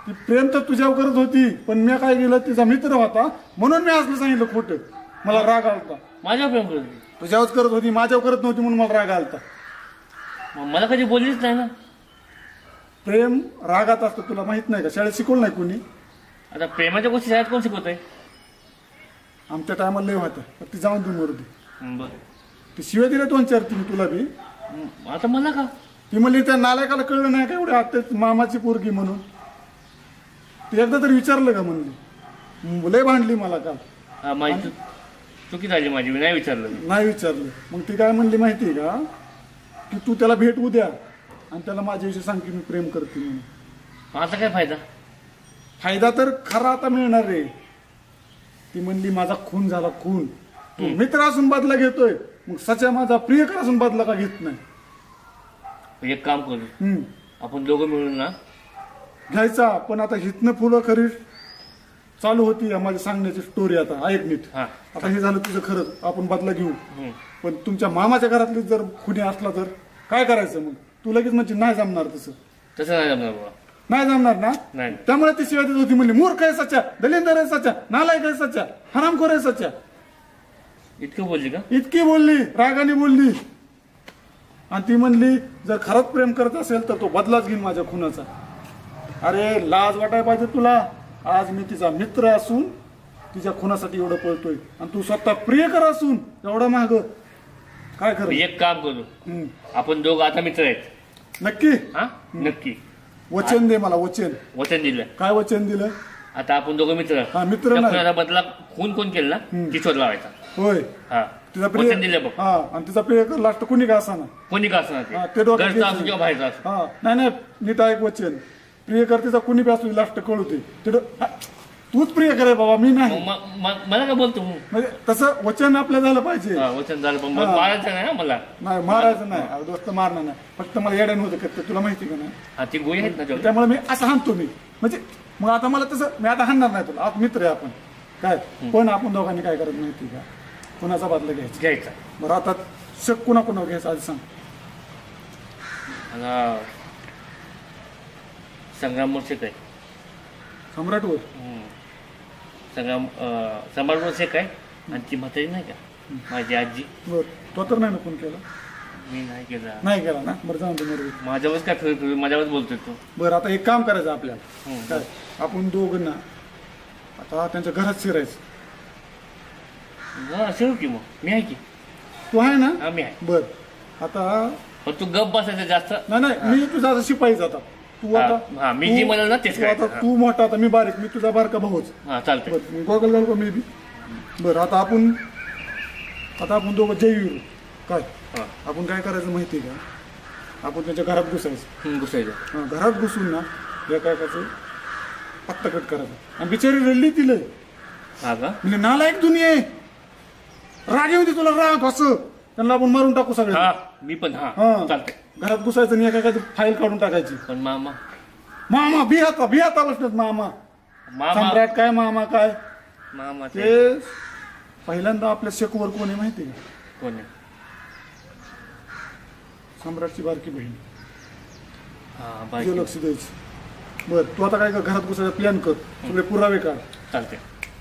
ती प्रेम तर तुझ्यावर करत होती, पण मी काय केलं, तिचा मित्र होता म्हणून मी असलं सांगितलं खोटं. मला राग आलता. माझ्यावर प्रेम करली? तुझ्यावर करत होती, माझ्यावर करत नव्हती म्हणून मला राग आलता. मग मला कधी बोललीच नाही ना. प्रेम रागात असतं, तुला माहित नाही का? शाळेत शिकवलं नाही कोणी? आता प्रेमाच्या गोष्टी शाळेत कोण शिकवत आहे? आमच्या टायमाला लय होता. ती जाऊन देऊन मरती. बरं. ती शिवाय दिल्या 2-4 तिने तुला बी. आता मला का? ती म्हणली त्या नालायकाला कळलं नाही का एवढ्या आता मामाची पोरगी म्हणून. ती एकदा तरी विचारलं का म्हणली. लय भांडली मला काल. माझी चुकी झाली माझी, मी नाही विचारलं. नाही विचारलं. मग ती काय म्हणली माहिती का, की तू त्याला भेट उद्या आणि त्याला माझ्याविषयी सांग की मी प्रेम करते म्हणून. आता काय फायदा? फायदा तर खरा आता मिळणार रे. ती म्हणली माझा खून झाला, खून. तू मित्र असून बदला घेतोय, मग सच्या माझा प्रियकर असून बदला का घेत नाही? एक काम करू, आपण दोघं मिळून ना घ्यायचा. पण आता हितनं फुलं खरी चालू होती माझी सांगण्याची स्टोरी. आता ऐक नीट. आता हे झालं तुझं खरं, आपण बदला घेऊ. पण तुमच्या मामाच्या घरातली जर खुनी असला तर काय करायचं मग? तू लगेच म्हणजे नाही जमणार. तसं नाही जमणार बाबा. नाही जमणार ना. त्यामुळे ती शिवाय देत होती. म्हणली मूर्ख आहे सच्चा, दलिंदर आहे सच्चा, नालायक आहे सच्चा, हरामखोर आहे सच्चा. इतकं बोलली का? इतकी बोलली, रागाने बोलली. आणि ती म्हणली जर खरंच प्रेम करत असेल तर तो बदलाच घेईन माझ्या खुनाचा. अरे लाज वाटायला पाहिजे तुला. आज मी तिचा मित्र असून तिच्या खुनासाठी एवढं पळतोय, आणि तू स्वतः प्रियकर असून एवढं माग काय कर. एक काम करू, आपण दोघं आता मित्र आहेत. नक्की? हा नक्की. वचन दे मला. वचन दिलं. काय वचन दिलं? आता आपण दोघं मित्र. हा मित्र नाही. बदला खून कोण केला ना ती शोध लावायचा. होय. हा तिचा प्रिय दिलं बघ. हा आणि तिचा प्रियकर लास्ट कोणी का असा ना, कोणी का असणार ते डोक्यात घरचा असो किंवा बाहेरचा असो. हा नाही नीट ऐक वचन. प्रियकर तिचा कोणी बी असू लास्ट कळवते. तूच प्रियकर आहे बाबा, मी नाही. मला काय बोलतो म्हणजे तसं वचन आपलं झालं पाहिजे. वचन झालं पण मारायचं नाही ना मला. नाही मारायचं नाही दोस्त, मारणार नाही. फक्त मला येड्यान होतं करते, तुला माहिती का नाही? ती गोळी आहेत ना, त्यामुळे मी असं हाणतो मी. म्हणजे मग आता मला तसं मी आता हाणणार नाही तुला. आता मित्र आहे आपण काय. पण आपण दोघांनी काय करत माहिती का, कुणाचा बदला घ्यायचा. बरं आता शक कुणाकुणावर घ्यायचं आज सांग. संग्रामवर शेक आहे. सम्राटवर? सम्राटवर शेक आहे. आणि ती म्हातारी नाही का माझी आजी. बरं तो तर नाही ना फोन केला? मी नाही केला. नाही केला ना. बरं जाऊन दे. माझ्यावरच काय फिरतो, माझ्यावरच बोलतोय तू. बरं आता एक काम करायचं आपल्याला. काय आपण दोघं ना आता त्यांच्या घरात शिरायचं. शिरू की मग मी आहे की. तू आहे ना? मी आहे. बरं आता तू गप बसायचं जास्त. नाही मी तुझा शिपाई जातात. तू आता हा, मी जी म्हणाल ना तेच तू आता करायचं. तू मोठा आता मी बारीक मी तुझा बारका भाऊच हा चालतंय. बरं गॉगल घाल का मी बी बरं आता आपण दोघं जय काय हा. आपण काय करायचं माहिती आहे का आपण त्याच्या घरात घुसायचं घुसायचं. घरात घुसून ना एकाचं पत्ता कट करायचा आणि बिचारी रडली तिला हा का म्हणजे नालायक दुनिया राग येऊ दे तुला राग असं त्यांना आपण मारून टाकू सगळं हा मी पण हा हा चालतंय. घरात घुसायचं आणि एका फाईल काढून टाकायची पण मामा मामा बिहाता बसतात मामा मामा सम्राट काय मामा काय मामा ते ते पहिल्यांदा आपल्या शेकवर कोण आहे माहिती आहे कोण आहे? सम्राटची बारकी बहीण हा तुझं बाकी लक्ष द्यायचं बरं तू आता काय कर घरात घुसायचा प्लॅन कर सगळे पुरावे काढ चालतंय.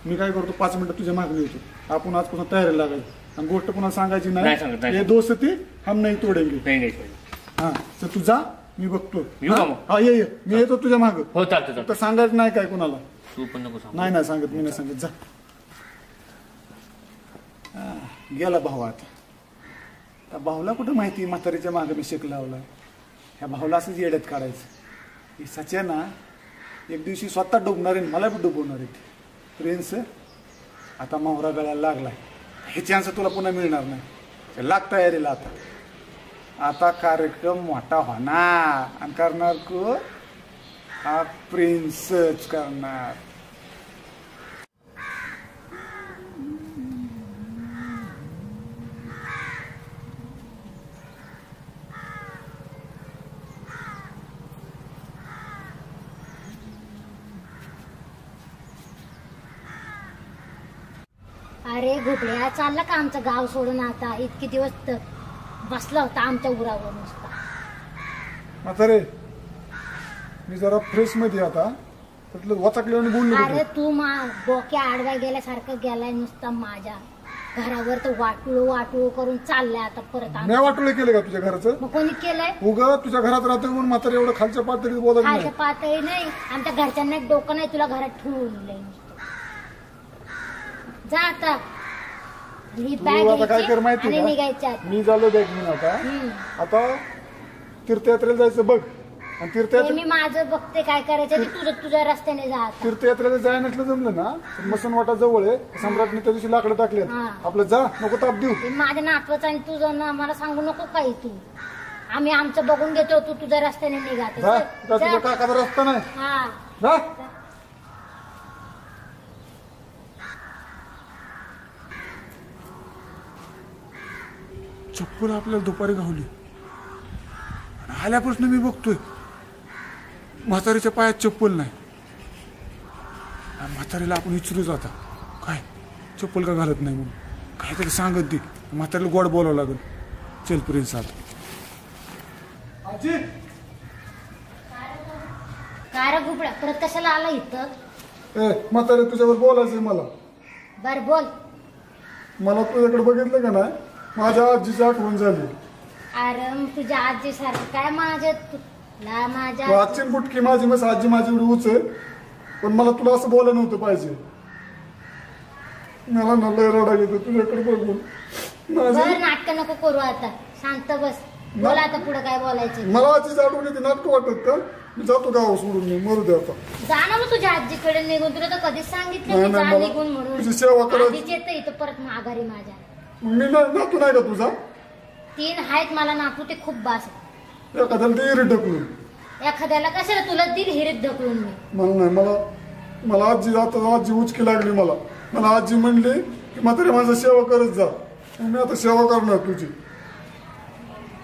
मी काय करतो 5 मिनिटं तुझ्या मागणी येतो आपण आज पुन्हा तयारी लागायची आणि गोष्ट पुन्हा सांगायची नाही सांगत, नाही हे दोस्त हम नाही तोडेंगे नाही हा तर तू जा मी बघतो येऊ का मग? हा ये मी येतो तुझ्या माग हो चालतंय तर चालतंय. सांगायचं नाही काय कोणाला तू पण नको सांग. नाही सांगत मी नाही सांगत जा गेला भाऊ आता त्या भाऊला कुठं माहिती म्हातारीच्या मागे मी शेक लावला ह्या भाऊला असंच येड्यात काढायचं ही सच्या ना एक दिवशी स्वतः डुबणार आहे मला बी डुबवणार आहे प्रिन्स आता मावरा गळ्याला लागलाय हे चान्स तुला पुन्हा मिळणार नाही लाग तयारीला आता कार्यक्रम मोठा होणार आणि करणार को हा प्रिन्सच करणार अरे घोबड्या चालला का आमचं गाव सोडून आता इतके दिवस बसला होता आमच्या उरावर नुसता म्हातारे मी जरा फ्रेश मध्ये आता त्यातलं वाचकल्याने बोललो अरे तू डोक्या आडव्या गेल्यासारखं गेलाय नुसता माझ्या घरावर तर वाटुळ करून चाललाय आता परत मी वाटोळे केलं का तुझ्या घराचं मग कोणी केलंय उगा तुझ्या घरात राहतो म्हणून म्हातारे एवढं खालच्या पातळीत बोलत नाही खालच्या पातळी नाही आमच्या घरच्यांना एक डोकं नाही तुला घरात ठेवून जा आता ही तू बॅग आता काय कर घ्यायची माहिती आणि का निघायच्या मी झालो बॅग घेऊन आता तीर्थयात्रेला जायचं बघ आणि तीर्थयात्रे मी माझं बघते काय करायचं ते तुझ्या रस्त्याने जा आता. तीर्थयात्रेला जाय नसलं जमलं ना तर मसनवाटा जवळ आहे सम्राटने त्या दिवशी लाकडं टाकले हा. आपलं जा नको ताप देऊ हे माझ्या नातवाचं आणि तुझं ना मला सांगू नको काही तू आम्ही आमचं बघून घेतो तू तुझ्या रस्त्याने निघा आता. जा जा. तुझ्या काकाचा रस्ता नाही हा जा चप्पल आपल्याला दुपारी गावली आल्यापासून मी बघतोय म्हातारीच्या पायात चप्पल नाही म्हातारीला आपण विचारू जाता काय चप्पल का घालत नाही म्हणून काहीतरी सांगत दे म्हातारीला गोड बोलावं लागेल चल प्रिन्स आता आजी काय रे गुबड्या परत कशाला आला इथं ए म्हातारी तुझ्यावर बोलायचंय मला बर बोल मला तुझ्याकडे बघितलं का नाही माझ्या आजीची आठवण झाली अरे मग तुझ्या आजी सारखं काय माझ्या तुला माझ्या तू आजची बुटकी माझी मग आजी माझी एवढी उच आहे पण मला तुला असं बोलायला नव्हतं पाहिजे मला ना लय रडा येतो तुझ्याकडे बघून बर नाटक नको करू आता शांत बस बोल आता पुढे काय बोलायचं मला आजीची आठवण येते नाटक वाटत का मी जातो गाव सोडून मी मरू दे आता जा ना मग तुझ्या आजीकडे निघून तुला तर कधीच सांगितलं नाही, मी जा मला निघून म्हणून तुझी सेवा करायची. आधीच येतं इथं परत माघारी माझ्या मी नातू नाही का तुझा 3 आहेत मला नातू ते खूप बास आहेत. एखाद्याला ते इरीट ढकलून एखाद्याला कशाला तुला दिल हिरीत ढकलून मी मला नाही मला आजी आता आजी उचकी लागली मला आजी म्हणली की म्हातारी माझा सेवा करत जा मग मी आता सेवा करणार तुझी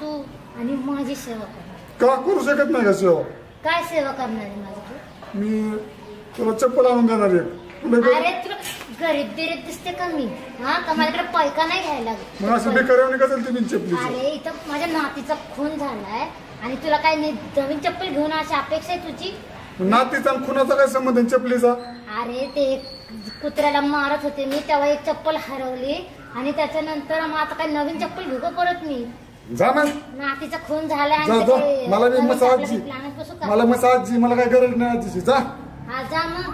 तू आणि माझी सेवा कर का करू शकत नाही का सेवा काय सेवा करणार आहे माझी तू मी तुला चप्पल आणून देणार एक तुला अरे तुला गरीब बिरीब दिसते का मी हा का माझ्याकडे पैका नाही घ्यायला मग असं बेकाराने का चालते मी चपलीचं अरे इथं माझ्या नातीचा खून झालाय आणि तुला काय नवीन चप्पल घेऊन अशी अपेक्षा आहे तुझी नातीचा आणि खुनाचा काय संबंध आहे चपलीचा अरे ते कुत्र्याला मारत होते मी तेव्हा एक चप्पल हरवली आणि त्याच्यानंतर मग आता काय नवीन चप्पल घेऊ का परत मी जा ना नातीचा खून झालाय जा आणि जा ते मला नवीन मसाजची चपलाचं प्लॅनच बसू का? मला मसाजची मला काय गरज नाही आजीची जा हा जा मग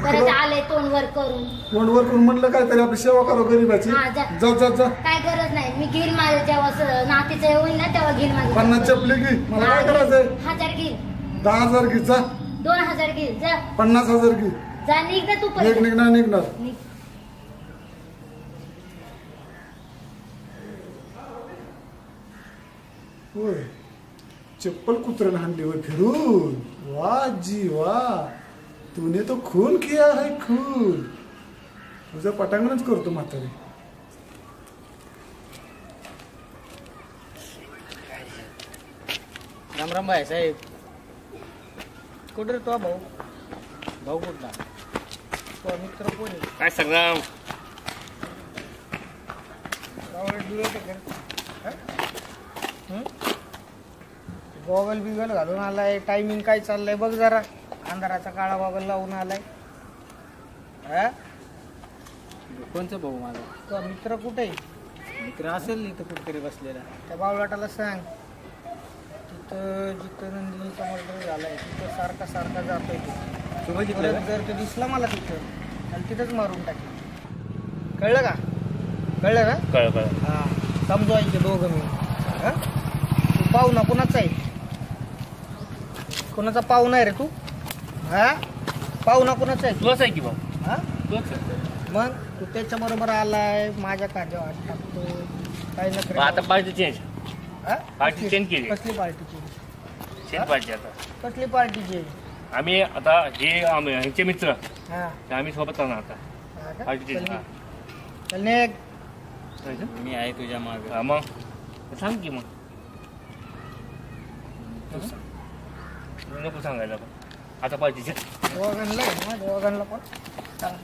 परत आले तोंड वर करून तोंडवर करून म्हणलं काय तरी आपली सेवा करा गरीबाची हा, जा. जा जा जा काय गरज नाही मी घेईल माझ्या जेव्हा नातीचं हे होईल ना तेव्हा घेईल माझी 50 चपली घे मला काय करायचंय 1000 घेईल 10,000 घे जा. 2,000 घे जा. 50,000 घे जा निघ ना तू निघ पहिले. निघणार निघणार. निघ. होय चप्पल कुत्र्याने हाणली होय फिरून. वाह जी वाह, तूने तो खून किया है खून. तुझं पटांगणच करतो म्हातारी. रामराम भाई साहेब. कुठे तो भाऊ? भाऊ कुठला? तो मित्र कोणी? काय संग्राम? गॉगल बिगल घालून आलाय. टायमिंग काय चाललंय बघ जरा. अंधाराचा काळा गॉगल लावून आलाय. कोणचं भाऊ माझा? तो मित्र कुठे? मित्र असेल इथं कुठेतरी बसलेला. त्या बावलाटाला सांग तिथं जिथं नंदिनीचा मर्डर झालाय तिथं सारखा सारखा जातोय तू बघितलं. जर तो दिसला मला तिथं आणि तिथंच मारून टाकेल. कळलं का? कळलं ना? कळलं. हा समजवायचे दोघं मी. तू पाहुणा कुणाचा आहे? कोणाचा पाहुणा आहे रे तू? हा पाहुणा कुणाचा आहे? तुलाच आहे की भाऊ. हा तुलाच आहे. मग तू त्याच्या बरोबर आलाय माझ्या खांद्यावर हात टाकतो. काय नखरे? आता पार्टी चेंज. पार्टी चेंज केली. कसली पार्टी? चेंज पार्टी आता. कसली पार्टीची? आम्ही आता हे ह्यांचे मित्र हा ते आम्ही सोबत राहणार आता. Party change. चल नेक. मी आहे तुझ्या मागे. हा मग सांग की मग. नको सांगायला पण आता पार्टी चेंज. दोघांना पण सांग.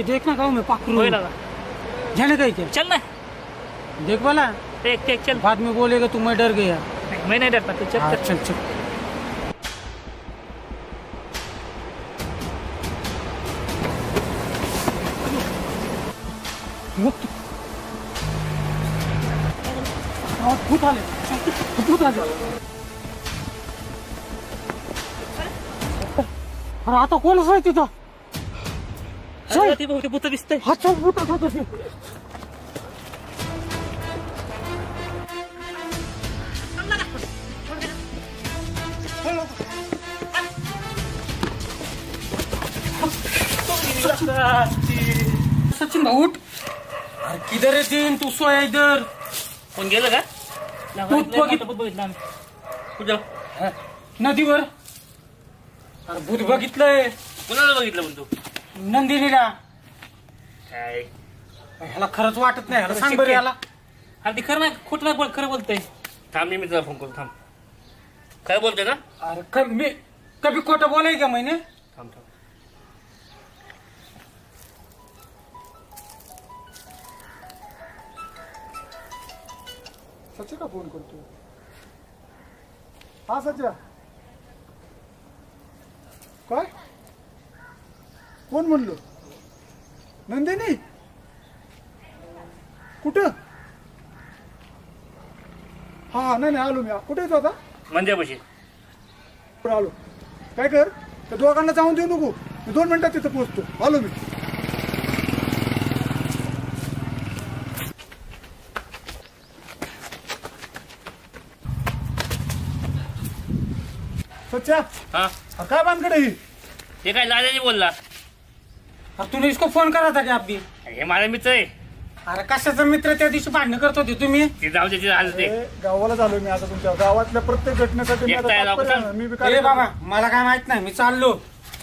देख ना गाँव में पाखरू जाने का क्या? चल ना. देख वाला देख चल. बाद में बोलेगा तू मैं डर गया. मैं नहीं डरता. तू चल. हाँ, चल चल. भूत आले. भूत आले. अरे आता कोणच आहे तिथं? ते भूत दिसतंय. हा चल भूत होतं. सचिन भाऊ उठ. अरे किधर है दिन? तू सोया इधर. कोण गेलं का? भूत बघितलं आम्ही. कुठं? नदीवर. अरे भूत बघितलंय. कुणाला बघितलं पण तू? नंदिनीला. काय ह्याला खरंच वाटत नाही. ह्याला सांग बरं याला. अरे ती खरं नाही खोट नाही बोल. खरं बोलतोय. थांब मी तुला फोन करतो. थांब. काय बोलतोय ना? अरे मी कभी खोटं बोलाय का मैंने? थांब थांब. सच्चा का फोन करतो? हा सच्चा. काय कोण म्हणलो? नंदिनी कुठं? हा नाही आलो मी. कुठे येतो आता? मंदिरापाशी आलो. काय कर त्या दोघांना जाऊन देऊ नको. मी 2 मिनिटात तिथं पोहोचतो. आलो मी. सच्चा हा काय बांधकडे ही? ते काय लाल्याने बोलला. तूने इसको फोन करा था क्या आप भी? हे माझा मित्र आहे. अरे कशाचा मित्र? त्या दिवशी भांडणं करत होते तुम्ही. ते जाऊ दे. ते झालं ते. गावाला झालो मी आता. तुमच्या गावातल्या प्रत्येक घटनेसाठी मी आता एकटा यायला तात्पर्य आपण. आहे. मी बी ए काय बाबा मला काय माहित नाही. मी चाललो.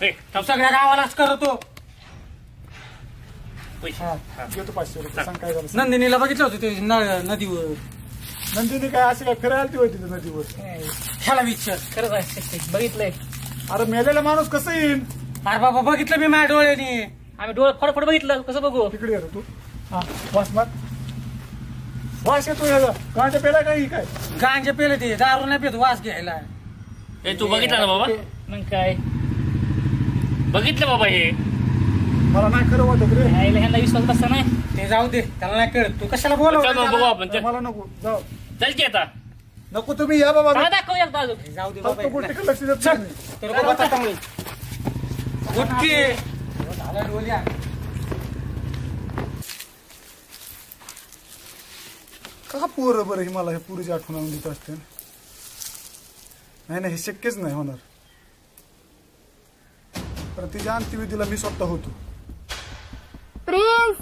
ए, थांब. सगळ्या गावालाच करतो. पैसे. हा, हा. घेतो 500 रुपये. सांग काय झालं? नंदिनीला बघितलं होतं ते नदीवर. नंदिनी काय अशी काय फिरायला आलती होती तिथं नदीवर? ह्याला विचार. खरंच आहे. बघितलंय. अरे मेलेला माणूस कसं येईल? अरे बाबा बघितलं मी माझ्या डोळ्याने. आम्ही डोळे फडफड बघितलं. कसं बघू? तिकडे येतो तू. हा वास मार. वास येतो याला. गांजा पेला काही काय? गांजे पेले ते दारू नाही पेत वास घ्यायला. ए तू बघितलं ना बाबा? मग काय बघितलं बाबा हे. मला नाही खरं वाटत रे. ह्यांना विश्वास बसता नाही. ते जाऊ दे. त्याला नाही कळत. तू कशाला चल मग बघू बोलव? आपण. चल. मला नको. जाऊ. चल की आता. नको तुम्ही या बाबा. मला दाखव एकदा अजून. जाऊ दे फक्त बाबा. गोष्टीकडे लक्ष देत नाही. तेरे को बताता हूँ. उठ के. डोलिया. का पोरं बरं ही मला हे पुरीची आठवण आणून देत असते. नाही नाही, हे शक्यच नाही होणार. पण तिच्या अंत्यविधीला मी स्वतः होतो. प्रिन्स,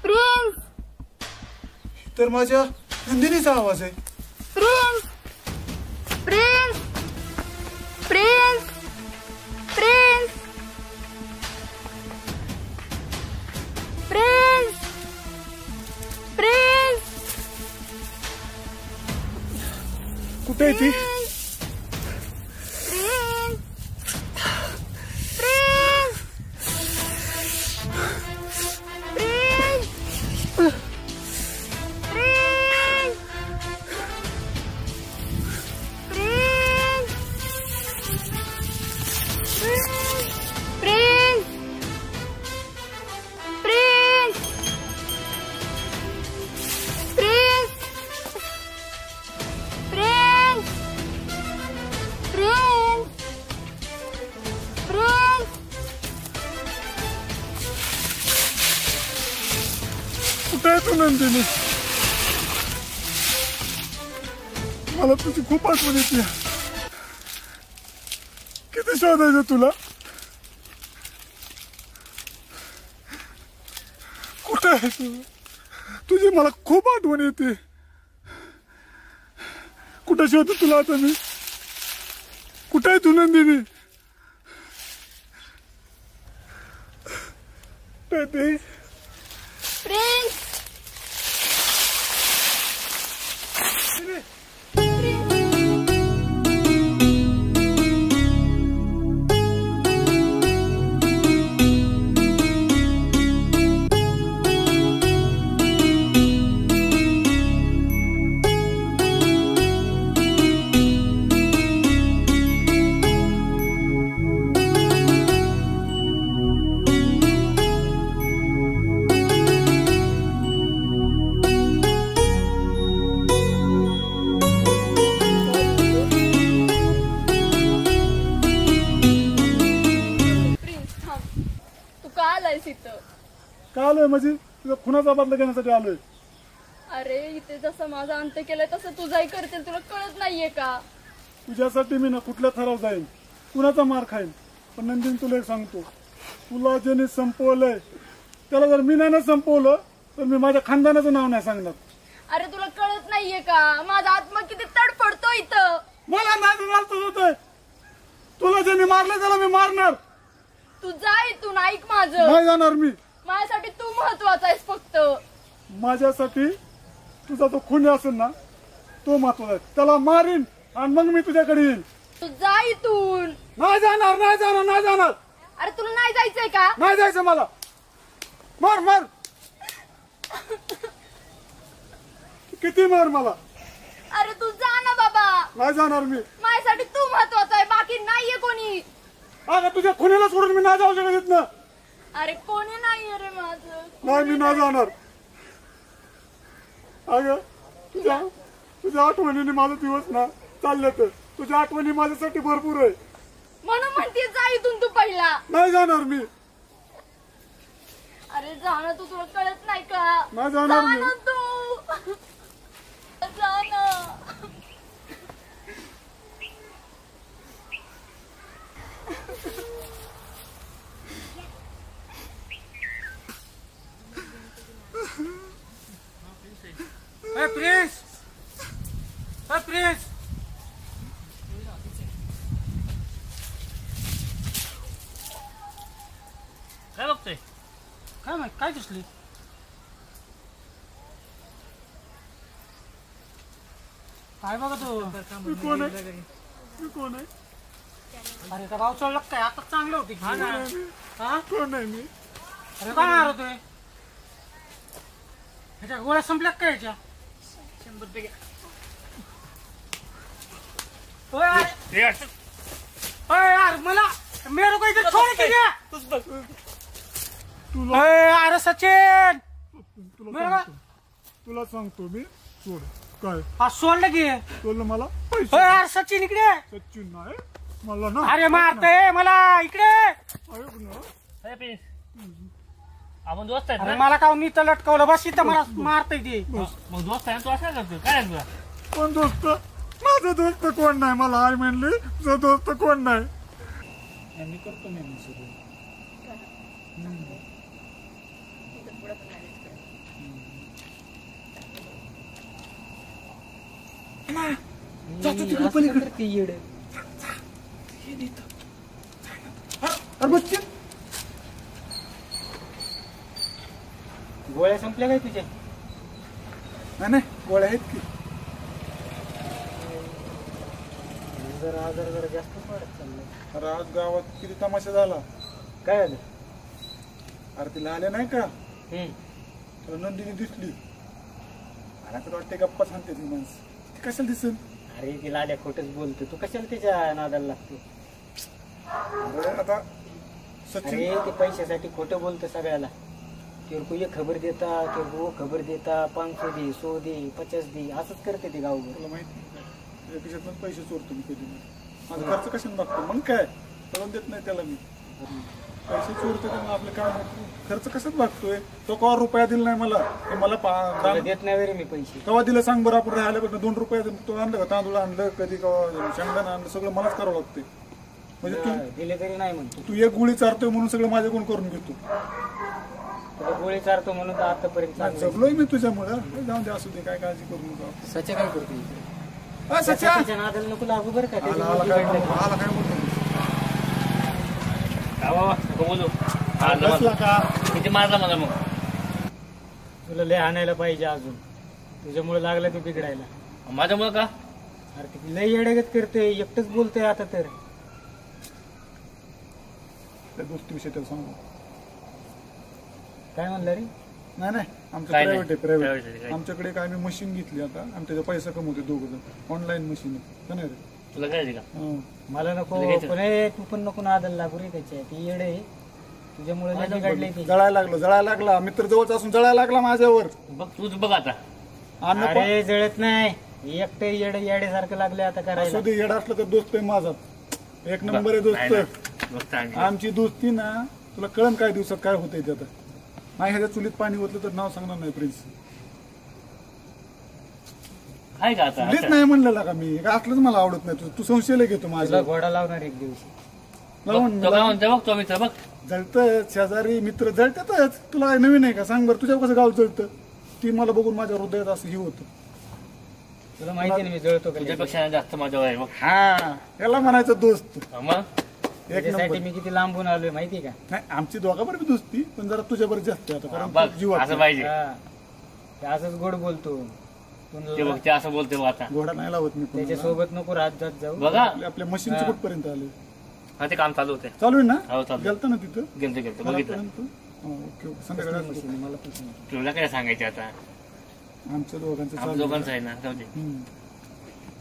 प्रिन्स, तर माझ्या नंदिनीचा आवाज आहे. Prince, prince, prince, prince, prince, prince. कुठे आहे ती? नंदिनी, मला तुझी खूप आठवण येते. किती शोधायचं तुला? कुठे आहे तू? तुझी मला खूप आठवण येते. कुठे शोधू तुला आता मी? कुठे आहे तू नंदिनी? प्रिन्स, का आलोय? म्हणजे तुझा खुनाचा बदला घेण्यासाठी आलोय. अरे इथे जसं माझा अंत केलाय तसं तुझाही करतील, तुला कळत नाहीये का? तुझ्यासाठी मी ना कुठल्या थराव जाईन, कुणाचा मार खाईन. पण नंदिनी तुला एक सांगतो, तुला ज्याने संपवलंय त्याला जर मी नाही संपवलं तर मी माझ्या खानदानाचं नाव नाही सांगणार. अरे तुला कळत नाहीये का? माझा आत्मा किती तडफडतो इथं. मला नाही मारतच होतंय. तुला ज्याने मारलं त्याला मी मारणार. तू जा इथून, ऐक माझं. नाही जाणार मी. माझ्यासाठी तू महत्वाचा आहेस फक्त. माझ्यासाठी तुझा तो खून असेल ना तो महत्वाचा आहे. त्याला मारीन आणि मग मी तुझ्याकडे येईन. तू जा इथून. नाही जाणार, नाही जाणार, नाही जाणार. अरे तुला नाही जायचंय का? नाही जायचं मला. मार मार, किती मार मला. अरे तू जा ना बाबा. नाही जाणार मी. माझ्यासाठी तू महत्वाचा आहे, बाकी नाहीये कोणी. अगं तुझ्या खुनीला सोडून मी नाही जाऊ शकत इथनं. अरे कोणी नाहीये रे माझं. नाही मी नाही जाणार. अगं तुझ्या आठवणीने माझा दिवस ना चालले तर तुझ्या आठवणी माझ्यासाठी भरपूर आहे. म्हणून म्हणते जा इथून तू पहिला. नाही जाणार मी. अरे जा ना तू, तुला कळत नाही का? नाही जाणार मी. तू जा ना. प्रिन्स, प्रिन्स, काय बघतोय? काय माहित काय दिसली? काय बघा तू? मी कोण आहे? मी कोण आहे? अरे का भाव चढला काय? आता चांगलं होती. हा ना. हा कोण आहे मी? अरे काय मार होतोय? ह्याच्या गोळ्या संपल्या काय ह्याच्या? 100 पैकी. यार मला मेरे को इधर छोड़ के गया. अरे सचिन, तुला सांगतो मी. सोड. काय? हा सोडलं की. सोडलं मला पैसे. यार सचिन इकडे. सचिन नाही मला ना. अरे मारतोय मला इकडे. प्रिन्स, आपण दोस्त आहेत अरे ना? मला का मी तर लटकवलं बस इथं मला मारतय ते मग दोस्त आहे ना, तू असं काय करतो? काय आहे तुला? कोण दोस्त? माझा दोस्त कोण नाही. मला आई म्हणली तुझा दोस्त कोण नाही. मी करतो मी सगळं. गोळ्या संपल्या काय तुझ्या? नाही गोळ्या आहेत की. जरा आजार जरा जास्त वाढत चाललंय. अरे आज गावात किती तमाशा झाला. काय झालं? अरे तिला आले नाही का तुला नंदिनी दिसली. मला तर वाटते गप्पा सांगते ती माणसं. ती कशाला दिसेल? अरे तिला आल्या खोटच बोलतो तू कशाला त्याच्या नादाला लागतो? अरे आता सचिन अरे ते पैशासाठी खोटं बोलतं सगळ्याला. तेरे को ये खबर देता, तेरे को वो खबर देता, 500 दे, 100 दे, 50 दे, असंच करते ते गावभर. तुला माहिती तुझ्या खिशातून पैसे चोरतो मी कधी. माझा खर्च कशाने बघतो? मग काय कळून देत नाही त्याला मी. पैसे चोरतो तर आपलं काम खर्च कशात बघतोय? तो कवा रुपया दिला नाही मला. मला देत नाही रे मी पैसे. कवा दिलं सांग बरं? आपण राहिल्या बघ 2 रुपये तो आणलं का? तांदूळ आणलं कधी, कवा शेंगदाणा आणलं, सगळं मलाच करावं लागतंय. म्हणजे तू दिले तरी नाही म्हणतो. तू एक गोळी चारतोय म्हणून सगळं माझ्याकडून करून घेतो. गोळी चारतो म्हणून तर आतापर्यंत जगलोय मी तुझ्यामुळं. जाऊन दे, असू दे, काय काळजी करू नका. सच्या काय करतो? सच्या नादाला नको लागू बरं का. आला काय बोलतो बोलू बसला का? किती मारला मला मग? तुला लय आणायला पाहिजे अजून. तुझ्यामुळे लागला ते बिघडायला. माझ्यामुळे का? अरे ते लय येड्यागत करते. एकटंच बोलतोय आता तर. त्या गोष्टीविषयी त्याला सांगू. काय म्हणलं रे? नाही आमचं काय प्रायव्हेट आहे. Private आहे, प्रायव्हेट काय? आमच्याकडे काय आम्ही मशीन घेतली आता आणि त्याचा पैसा कमवते 2 जण. ऑनलाईन मशीन आहे. नाही रे? तुला काय का? हं. मला नको घ्यायचं. पण तू पण नको नादाला लागू रे त्याच्या. ती येड आहे. तुझ्यामुळे लय बिघडले ते. जळायला लागला. मित्र जवळचा असून जळायला लागला माझ्यावर. बघ तूच बघ आता. अन्न अरे जळत नाही. एकटं येड्यासारखं लागले आता करायला. असू दे, येडा असलं तर दोस्त आहे माझा. एक नंबर आहे नाही ना. दोस्त. बघ चांगली. आमची दोस्ती ना तुला कळण काय दिवसात काय होतंय ते. आता नाही ह्याच्या चुलीत पाणी ओतलं तर नाव सांगणार नाही प्रिन्स. आहे का आता? चुलीत नाही म्हणलेला का मी? असलंच मला आवडत नाही. तू संशय घेतो तुला माझ्या. घोडा लावणार एक दिवशी. बघ, तो काय म्हणतो बघ, तो मित्र बघ. जळत शेजारी मित्र जळतातच. तुला काय नवीन आहे का? सांग बरं, तुझ्या कसं गाव जळतं? ती मला बघून माझ्या हृदयात असं हे होतं. तुला माहिती ना मी जळतो का? तुझ्यापेक्षा जास्त माझ्या आहे बघ. हा याला म्हणायचं दोस्त. मग एक त्याच्यासाठी नंबर. मी किती लांबून आलोय माहिती का? नाही आमची दोघांबरोबर बी दोस्ती पण जरा तुझ्याबरोबर जास्त आहे आता. कारण बघ तू जीवात असं पाहिजे. हा. ते असंच गोड बोलतो. ते बघ ते असं बोलते बघ आता. घोडा नाही लावत मी कोणाला. त्याच्यासोबत नको रात जात जाऊ. बघा आपल्या मशीनचं हा. कुठपर्यंत आले? हा, ते काम चालू होते. चालू आहे ना? हो चालू. गेलता ना तिथं? गेलतो बघितलं. घरापर्यंत? Okay okay. संध्याकाळी असतो. मला पण सांग. तुला काय सांगायचे आता? आमच्या दोघांचं आमच्या चालू दोघांचं आहे ना. जाऊ दे. हम्म.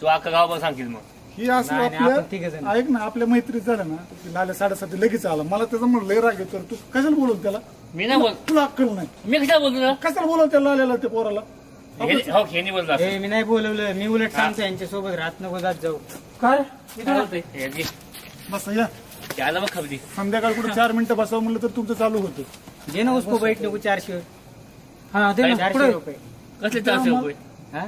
तू अख्खा गाव बघ सांगशील मग. ही असं नाही, नाही, आपण तिघं आपल्या जण. ऐक ना, आपल्या मैत्रीत झालं ना की लाल्या 7:30 लगेच आला. मला त्याचा म्हणलं लय राग येतो. तू कशाला बोलवलं त्याला? मी नाही बोल. तुला अक्कल नाही. मी कशाला बोलतो तुला? कशाला बोलवलं त्याला लाल्याला ते पोराला? हो खेळणी बोलतो असं. मी नाही बोलवलं. मी उलट सांगतो यांच्या सोबत रात नको जात जाऊ. काय काय बोलतोय? हे घे. बस या त्याला बघ खबरी. संध्याकाळ कुठे 4 मिनिटं बसावं म्हणलं तर तुमचं चालू होतं. जे ना उसको बैठ नको 400. हा दे ना. 400 रुपये. कसले 400 रुपये? हा?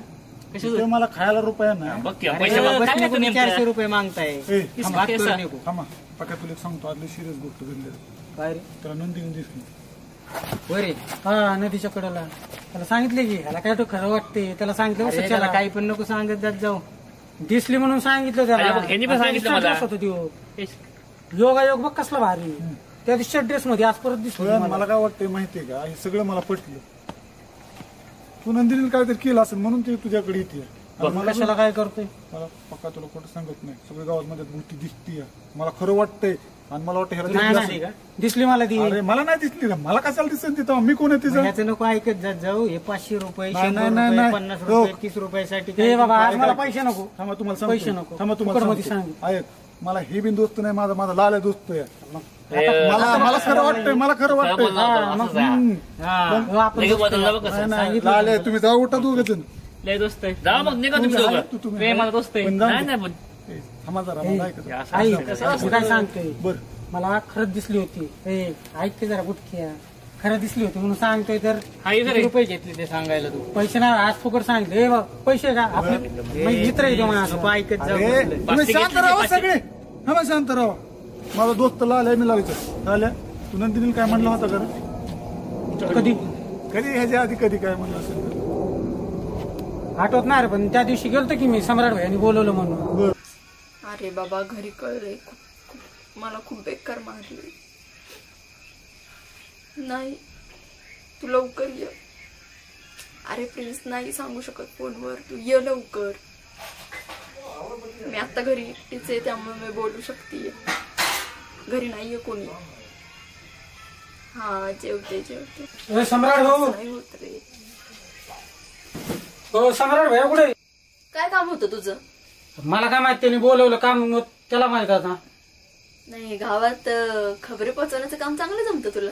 तिथे मला खायला रुपया नाही. बघ की अरे पैसे बघ. बस काय नको, तू नेमकं? 400 रुपये मागताय. ए, थांबा, हात करू नको. थांबा पक्का तुला एक सांगतो. आदली सिरियस गोष्ट घडली. काय रे? त्याला नंदिनी दिसली. बरे हा नदीच्या कडेला. त्याला सांगितले की ह्याला काय तो खरं वाटते. त्याला सांगितलं अरे सच्याला त्याला काही पण नको सांगत जात जाऊ. दिसली म्हणून सांगितलं अरे त्याला. बघ, ह्यांनी पण सांगितलं मला. योगायोग बघ कसला भारी. त्या दिवशी ड्रेस मध्ये आज परत दिसली तुला मला. मला काय वाटतंय माहितीये का? हे सगळं मला पटलं. तू नंदिनीला काहीतरी केलं असेल म्हणून ते तुझ्याकडे येते. आणि मला कशाला काय करतोय? मला पक्का तुला खोटं सांगत नाही. सगळ्या गावात मध्ये गोष्टी दिसतीये. मला खरं वाटतंय आणि मला वाटतं नाही ह्याला नाही का? दिसली मला ती. अरे मला नाही दिसली ना. मला कशाला दिसेल तिथं? मी कोण आहे तिचं? ह्याचं नको ऐकत जात जाऊ. हे 500 रुपये, नाही, 100 नाही, रुपये, नाही. 50 हो. रुपये, 30 रुपयासाठी हे बाबा आज ऐका. मला पैसे नको. थांबा तुम्हाला पैसे सांगतो. नको. थांबा तुम्हाला फुकटमध्ये सांगतो. ऐक मला हे बिन दोस्त नाही. माझा लाल्या दोस्त आहे. हे, मला खरं वाटतंय. मला खरं खरं वाटतंय. बोलला होता, असंच आहे. हम्म. आपण लगेच बदलला बघ कसं. नाही, लाल्या तुम्ही जाऊ उठा दोघं जण. लय दोस्त आहे. जा मग निघा तुम्ही तुम्ही दोघं. तुम्ही- ते मला दोस्त आहे. पण जाऊ नाही दे. नाही पण. ए, थांबा जरा मला ऐकत. हे असं आई असतं. कसं मी असतं? काय सांगतोय. बर मला खरंच दिसली होती. ए ऐक की जरा गुटक्या. खरं दिसली होती म्हणून सांगतोय तर हाय किती रुपये घेतले ते सांगायला तू पैसे नाही आज फुकट सांगितले ए बाबा पैसे का आपले मित्र आहे तो माझा तो ऐकत जाऊ अरे, तुम्ही शांत राहा सगळे हा शांत राहा. माझा दोस्त लाल आहे मी लावायचं लाल्या तू नंदिनी काय म्हणलं होतं का कधी कधी ह्याच्या आधी कधी काय म्हणलं असेल तर? आठवत नाही रे पण त्या दिवशी गेलतो की मी सम्राट भाईनी बोलवलं म्हणून. अरे बाबा घरी कळले मला खूप बेकार मारले. नाही तू लवकर ये. अरे प्लीज नाही सांगू शकत फोनवर तू ये लवकर. मी आता घरी एकटीच आहे त्यामुळे मी बोलू शकते. घरी नाहीये कोणी. हा जेवते जेवते. सम्राट भाऊ नाही होत रे. हो सम्राट भाई कुठे काय काम होतं तुझं? मला काय माहित त्यांनी बोलवलं काम त्याला माहित आता. नाही गावात खबरी पोहोचवण्याचं काम चांगलं जमतं तुला.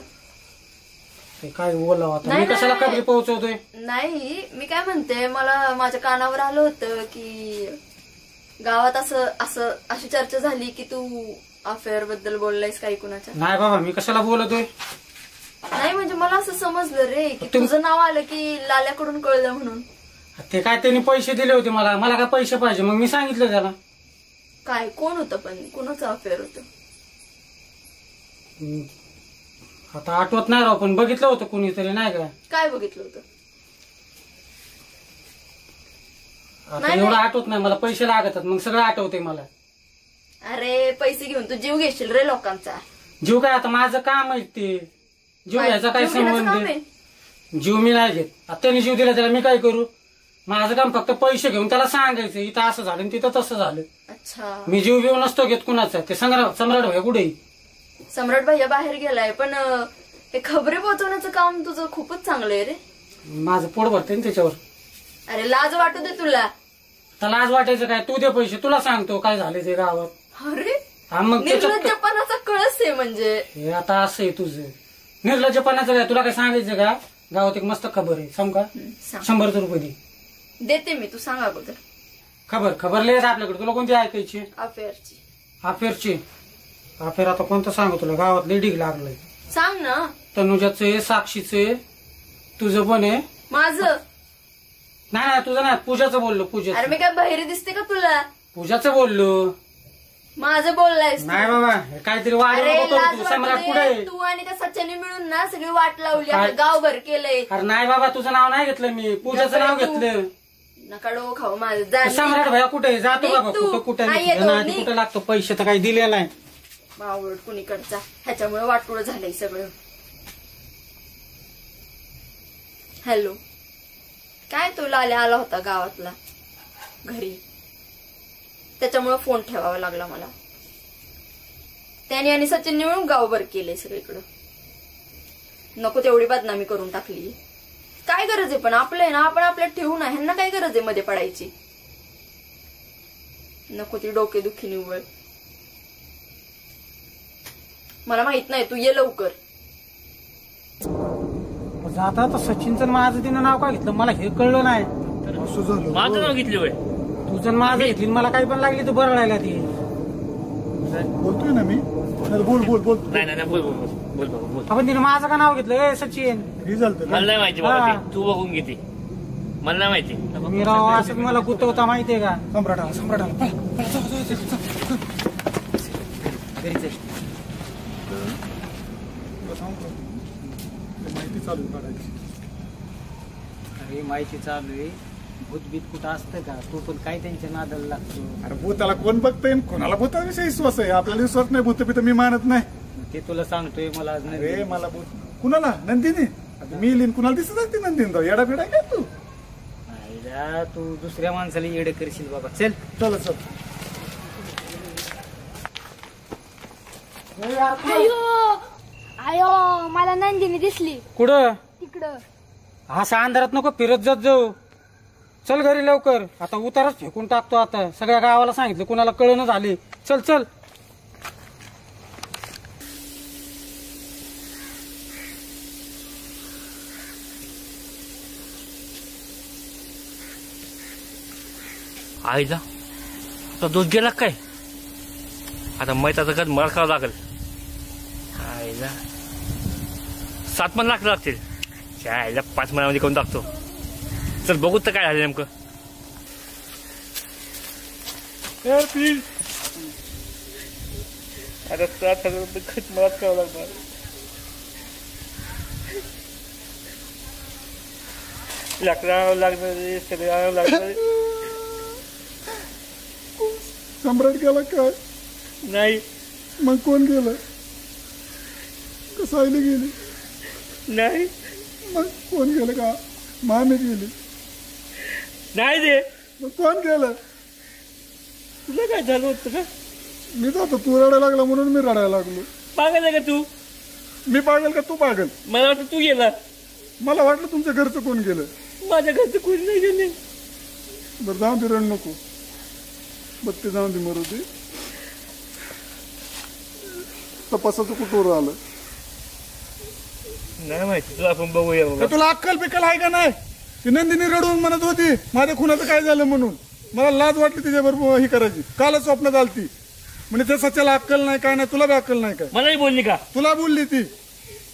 ते काय बोलावं आता मी नाही, कशाला नाही. खबरी पोहोचवतोय. नाही मी काय म्हणते मला माझ्या कानावर आलं होतं की गावात असं असं अशी चर्चा झाली की तू अफेअर बद्दल बोललायस काही कुणाच्या. नाही बाबा मी कशाला बोलतोय. नाही म्हणजे मला असं समजलं रे की तुझं नाव आलं की लाल्याकडून कळलं म्हणून. ते काय त्यांनी पैसे दिले होते मला मला काय पैसे पाहिजे मग मी सांगितलं त्याला. काय कोण होतं पण कुणाचं अफेअर होतं? आता आठवत नाही राव पण बघितलं होतं कुणीतरी नाही का. काय बघितलं होतं? आता एवढं आठवत नाही मला पैसे लागतात मग सगळं आठवते मला. अरे पैसे घेऊन तू जीव घेशील रे लोकांचा. जीव काय आता माझं काम आहे ते जीव घ्यायचा काय जीव घेण्याचं काम संबंध. आहे? जीव मी नाही घेत. आता त्याने जीव दिला त्याला मी काय करू. माझं काम फक्त पैसे घेऊन त्याला सांगायचं इथं असं झालं आणि तिथं तसं झालं. अच्छा मी जीव घेऊ नसतो घेत कुणाचा. ते सम्राट भाई कुठे. सम्राट भैया बाहेर गेलाय पण हे खबरी पोहोचवण्याचं काम तुझं खूपच चांगलं आहे रे. माझं पोट भरते ना त्याच्यावर. अरे लाज वाटू दे तुला. आता लाज वाटायचं काय तू दे पैसे तुला सांगतो काय झाले ते गावात. अरे हा मग त्याच्यात निर्लज्जपणाचा कळस आहे म्हणजे. हे आता असं आहे तुझं निर्लज्जपणाचं काय तुला काय सांगायचं का. गावात एक मस्त खबर आहे सांग का. सांग. 100 रुपये दे. देते मी तू सांग अगोदर. खबर लिहायच आपल्याकडे तुला कोणती ऐकायची. अफेअरची. अफेअरची अफेअर आता कोणतं सांगू तुला गावात लेडी लागलंय. सांग ना. तनुजाचं आहे साक्षीचं आहे तुझं पण आहे. माझं नाही तुझं नाही पूजाचं बोललो. अरे पूजाचं मी काय बहिरी दिसते का तुला? पूजाचं बोललो. माझं बोललायस तू. नाही बाबा हे काहीतरी वाढ अरे नको लाज करू तू. वाटू सम्राट दे. कुठे. तू आणि त्या सच्याने मिळून ना सगळी वाट लावली काय? आता गावभर केलंय. अरे नाही बाबा तुझं नाव नाही घेतलं मी पूजाचं नाव नको तू. घेतलं. नका डो खाऊ माझं. जा सम्राट भैया कुठे जातो बाबा निघ तू. कुठं कुठं नाही येतो, नाही, निघ. कुठं लागतो पैसे तर काही दिले नाही. मावळ कुणीकडचा ह्याच्यामुळे वाटोळ झालंय सगळं. हॅलो काय तो लाल्या आला होता गावातला घरी त्याच्यामुळे फोन ठेवावा लागला मला. त्याने आणि सचिनने मिळून गावभर केलंय सगळीकडं. नको तेवढी बदनामी करून टाकली. काय गरज आहे पण आपलं आहे ना आपण आपल्यात ठेवू ना. ह्यांना काय गरज आहे मध्ये पडायची. नको ती डोकेदुखी निव्वळ. मला माहित नाही तू ये लवकर. जाता आता सचिनचं माझं तिनं नाव काय घेतलं मला हे कळलं नाही. असं झालं. माझं नाव घेतली होय. तुझं माझं घेतली मला काही पण लागली तू बरं राहिला ती. बोलतोय ना मी. बोल बोल बोल. नाही नाही नाही, बोल बोल बोल बोल बोल. आपण तिने माझं का नाव घेतलं ए सचिन. हे झालं मला नाही माहिती बाबा हा. ते. तू बघून घेते मला नाही माहिती. मी राव असं मला गुतवता माहितीये का. सम्राट आला सम्राट आला. पळ, पळ, जा, जा, जा, जा. तुला सांगतो, ते माहिती चालू काढायची. अरे माहिती चालू आहे भूतबीत कुठं असतं का. तू पण काय त्यांच्या नादाला लागतो. अरे भूताला कोण बघतोय कोणाला भूताविषयी विश्वास आहे. आपल्याला विश्वास नाही भूत तर मी मानत नाही. ते तुला सांगतोय मला आज नाही. अरे मला भूत कुणाला नंदिनी आता मी लिहिन कुणाला दिसत असते नंदिनी जाऊ येडा फेडा काय तू. आईला तू दुसऱ्या माणसाला येडे करशील बाबा. चल चल चल. अयो अयो मला नंदिनी दिसली कुठं तिकडं. असा अंधारात नको फिरत जात जाऊ. चल घरी लवकर आता उतारच फेकून टाकतो. आता सगळ्या गावाला सांगितलं कुणाला कळणं झाले. चल चल. आईला आता दोष गेला काय. आता मैताचा गद मला करावं लागेल. आईला 7 लाख लागतील. चायला 5 महिन्यामध्ये करून टाकतो. चल बघू तर काय झालं नेमकं. प्लीज आता 7,000 रुपये खर्च मलाच करावं लागणार. लाकडावं लागणार, सगळं आणावं लागणार. सम्राट गेला काय? नाही. मग कोण गेलं? सायली गेली? नाही. मग कोण गेलं का? मामी गेली? नाही रे. मग कोण गेलं? तुला काय झालं होतं का? मी जातो, तू रडायला लागला म्हणून मी रडायला लागलो. पागल आहे का तू? मी पागल का तू पागल? मला वाटतं तू गेला. मला वाटलं तुमच्या घरचं कोण गेलं. माझ्या घरचं कोणी नाही गेले. बरं जाऊन दे, रड नको. बत्ती जाऊन दे, मरू दे. तपासाचं कुठवर आलं नाही माहिती. तुला आपण बघूया. तुला अक्कल पिकल आहे का नाही? ती नंदिनी रडून म्हणत होती माझ्या खुनाचं काय झालं म्हणून. मला लाज वाटली तिच्याबरोबर ही करायची. कालच स्वप्नात आलती म्हणजे त्या सच्याला अक्कल नाही काय नाही. तुला बी अक्कल नाही काय? मलाही बोलली का? तुला बोलली ती.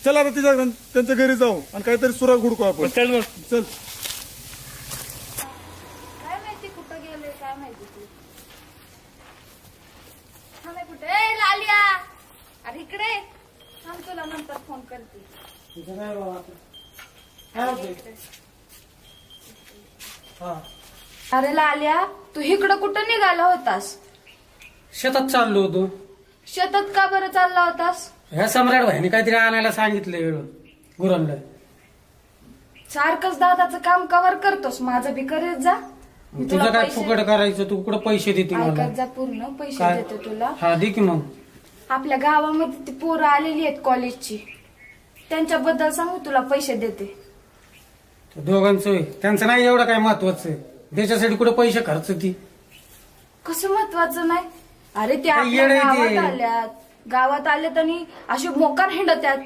चल आता तिच्या त्यांच्या घरी जाऊ आणि काहीतरी सुरा हुडकू आपण. चल मग. चल. काय माहिती कुठं गेले, काय माहिती तू. थांबे कुठे? ए लालिया, अरे इकडे थांब, तुला नंतर फोन करते. अरे लालिया, तू इकडं कुठं निघाला होतास? शेतात चाललो होतो. शेतात का बरं चालला होतास? ह्या सम्राट भाईने काहीतरी आणायला सांगितलंय गुरांना. सारखंच दादाचं काम कव्हर करतोस, माझं बी करीत जा. तुझं काय फुकट करायचं? तू कुठं पैसे देते मला? ऐकत जा, पूर्ण पैसे काय? देते तुला. हा दे की मग. आपल्या गावामध्ये ती पोरं आलेली आहेत कॉलेजची, त्यांच्याबद्दल सांगू, तुला पैसे देते. दोघांचं होय. त्यांचं नाही एवढं काय महत्वाचं. त्याच्यासाठी कुठं पैसे खर्च ती. कसं महत्वाचं नाही? अरे ते काय आपल्या येडं आहे ते? गावात आल्यात, गावात आल्यात आणि असे मोकार हिंडत्यात.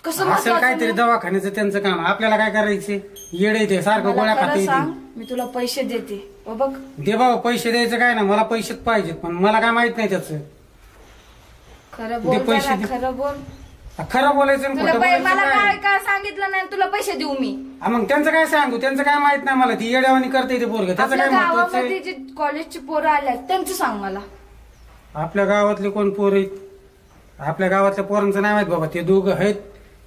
कसं असेल महत्वाचं काहीतरी नाही? दवाखान्याचं त्यांचं काम. आपल्याला काय करायचे? येडे ते सारखं मला गोळ्या खरं खाते. सांग, मी तुला पैसे देते. बघ दे बाबा, पैसे द्यायचं काय ना, मला पैसेच पाहिजेत. पण मला काय माहित नाही त्याचं. खरं बोल, पैसे जरा दे. खरं बोल. खरं बोलायचं आणि तुला खोटं बोलायचं मला काय? काय काय सांगितलं नाही, तुला पैसे देऊ मी. हा, मग त्यांचं काय सांगू? त्यांचं काय माहित नाही मला. ती येड्यावानी करते ते पोरग. त्याचं आपल्या काय महत्वाचं गावामध्ये आहे? जे कॉलेजची पोरं आल्यात त्यांचं सांग मला. आपल्या गावातले कोण पोर आहेत? आपल्या गावातल्या पोरांचं नाही माहित बाबा. ते दोघं आहेत,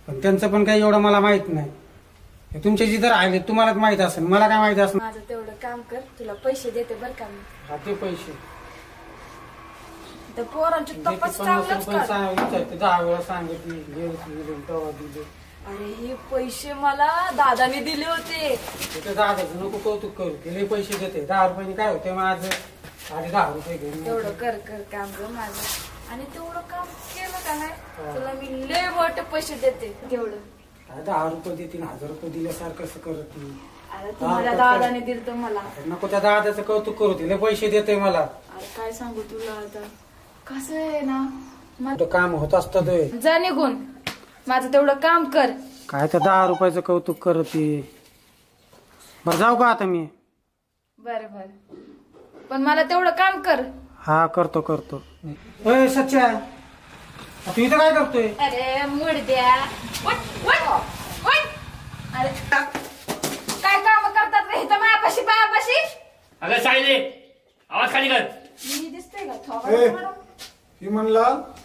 पण त्यांचं पण काही एवढं मला माहित नाही. तुमच्या जिथं राहिले तुम्हालाच माहित असेल, मला काय माहित असेल. माझं तेवढं काम कर, तुला पैसे देते बरं का मी. हा, ते पैसे त्या पोरांची तपास चांगलंच कर. 10 वेळा सांगितली, तेव्हा दिले. अरे हे पैसे मला दादाने दिले होते. तिथे दादाचं नको कौतुक करू. ते पैसे देते. 10 रुपयाने काय होते माझं? आधी 10 रुपये घेऊन तेवढं कर कर काम कर माझं. आणि तेवढं काम केलं का नाही, तुला मी लय मोठे पैसे देते. तेवढं 10 रुपये देतील, 1000 रुपये दिल्यासारखं असं करत नाही. अरे तुम्हाला दादाने दिलं तर मला. नको त्या दादाचं कौतुक करू. तिला पैसे देते मला. अरे काय सांगू तुला आता, कसं आहे ना, कुठं काम होत असतं ते. जा निघून, माझं तेवढं काम कर. काय तर 10 रुपयाचं कौतुक करते. बरं जाऊ का आता मी? बर बर, पण मला तेवढं काम कर. हा करतो करतो. अय सच्चा, तू इथं काय करतोय? अरे मुडद्या, उठ उठ उठ. अरे काय काम करतात रे इथं मायापाशी पायापाशी? अगं सायले, आवाज खाली कर. मी दिसतोय का ए, थोडं? ही म्हणला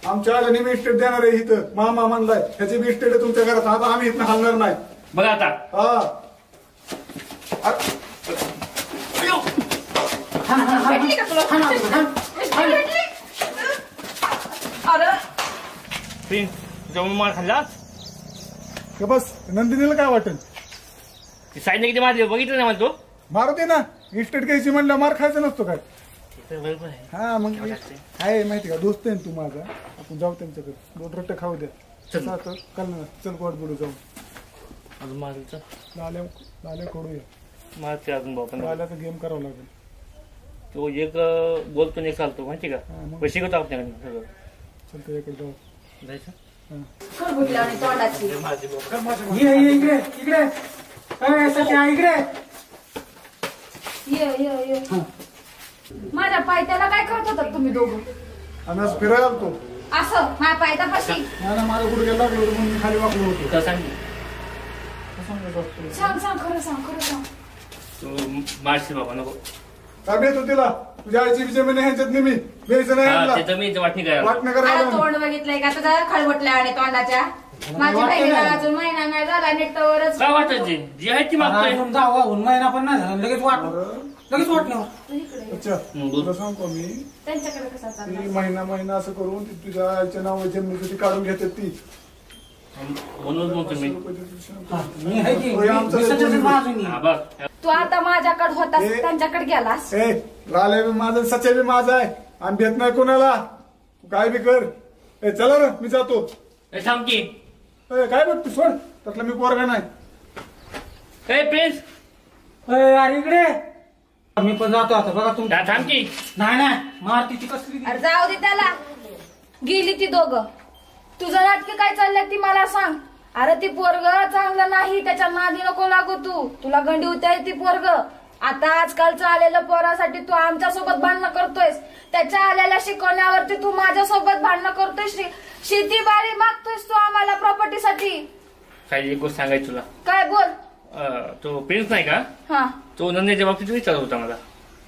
आमच्या आईला मी इस्टेट देणार आहे इथं. मामा म्हणलाय ह्याची बी इस्टेट आहे तुमच्या घरात. आता आम्ही इथं हलणार नाही. बघा आता. हा भेटली का तुला? भेटली? अरे प्रिन्स, जाऊन मार खाल्लास? हे बस, नंदिनीला काय वाटेल? साईडने किती मारले बघितलं नाही मला तो. मारू दे ना, इस्टेट घ्यायची म्हणलं मार खायचा नसतो काय? बरोबर आहे. हा मग आहे माहिती का, दोस्त आहे ना तू माझा. आपण जाऊ त्यांच्याकडे, 2 रट्टे खाऊ द्या. चल. कल ना, चल गोड बोलू जाऊ. अजून मारायचं लाल्या खोडूया. मारते अजून भाऊ पण. लाल्याचा गेम करावा लागेल. तो एक बोलतो एक चालतो माहिती का. पैसे घेतो आपल्याकडे सगळं. चल त्याच्याकडे जाऊ. जायचं खरबुटल्या आणि तोंडाची. ये इकडे इकडे. अय सच्चा इकडे. ये माझ्या पायथ्याला काय करत होतात तुम्ही दोघं? आणि आज फिरायला आलतो. असं माझ्या पायदापाशी मला माझं गुडघ्या लागलो होतं म्हणून मी खाली वाकलो होतो. का सांग सांग सांग खरं सांग खरं सांग. तू मारशील बाबा नको. काय भेटतो तिला तुझ्या आईची जमीन आहे ह्यांच्यात नेहमी घ्यायचं नाही हा, यांना. ते जमीनचं वाटणी करायला वाटणं अरे करायला तोंड बघितलंय का तुझा खळबटल्या आणि तोंडाच्या माझ्या बहिणीला अजून महिना नाही झाला नेटवरच काय वाटायचे जी आहे ती मागतोय. अजून जावा होऊन महिना पण नाही झाला लगेच वाटलं. अच्छा तुला सांगतो मी त्यांच्याकडे कसा चालला ती महिना असं करून ती तुझ्या आईच्या नावाची जमिनीची काढून घेतात ती. म्हणून म्हणतो मी मी आहे की होय, आमचं मी सच्याची कोणी- बाजूनी. हा बघ तू आता माझ्याकडे होतास ए. त्यांच्याकडे गेलास ए लाले बी माझं सचे बी माझा आहे आणि भेट नाही कोणाला तू काय बी कर. ए चला ना मी जातो. ए, थांब की ए काय बघ तू सोड त्यातला मी पोरगा नाही. ए प्रिन्स अरे इकडे मी पण जातो आता बघा तुम थांब की नाही मारतीची कसली अरे जाऊ दे त्याला गेली ती दोघं तुझं नाटक काय चाललंय ती मला सांग. अरे ती पोरग चांगलं नाही त्याच्या नादी नको लागू तू तुला गंडी उताय ती पोरग. आता आजकालचं आलेलं पोरासाठी तू आमच्या सोबत भांडणं करतोयस त्याच्या आलेल्या शिकवण्यावरती तू माझ्यासोबत भांडणं करतोयस. शेती बारी मागतोयस तू आम्हाला प्रॉपर्टीसाठी. काही एक गोष्ट सांगायची तुला. काय बोल. तो प्रिन्स नाही का हा तो नंदीच्या बाबतीत विचारत होता मला.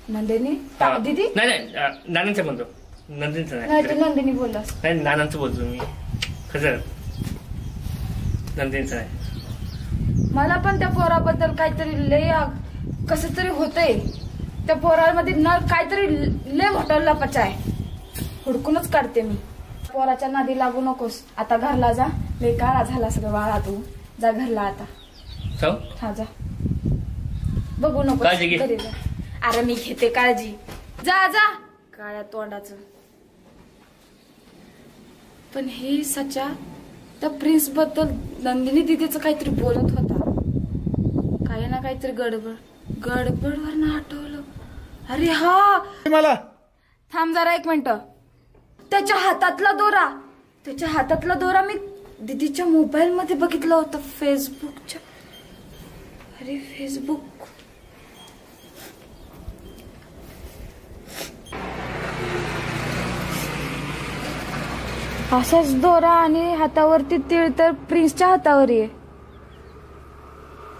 नंदिनी हा. दीदी नाही नानांचं म्हणतो नंदींचं नाही तू नाही. नंदिनी बोललास. नाही नानांचं बोलतो मी खरं नंदींचं नाही. मला पण त्या पोराबद्दल काहीतरी लय कसं तरी होतंय. त्या पोरामध्ये न काहीतरी लय मोठा लपचा आहे. हुडकूनच काढते मी. पोराच्या नादी लागू नकोस. आता घरला जा. लय काळा झाला सगळं बाळा तू. जा घरला आता. जाऊ हा जा. बघू नको काळजी घे. घरी जा. अरे मी घेते काळजी. जा जा काळ्या तोंडाचं. पण हे सचा त्या प्रिन्स बद्दल नंदिनी दिदीचं काहीतरी बोलत होता. काही ना काहीतरी गडबडवर आठवलं. अरे हा मला थांब जरा एक मिनिट. त्याच्या हातातला दोरा मी दीदीच्या मोबाईल मध्ये बघितलं होतं फेसबुकच्या. अरे फेसबुक असाच दोरा आणि हातावरती तीळ तर प्रिन्सच्या हातावर आहे.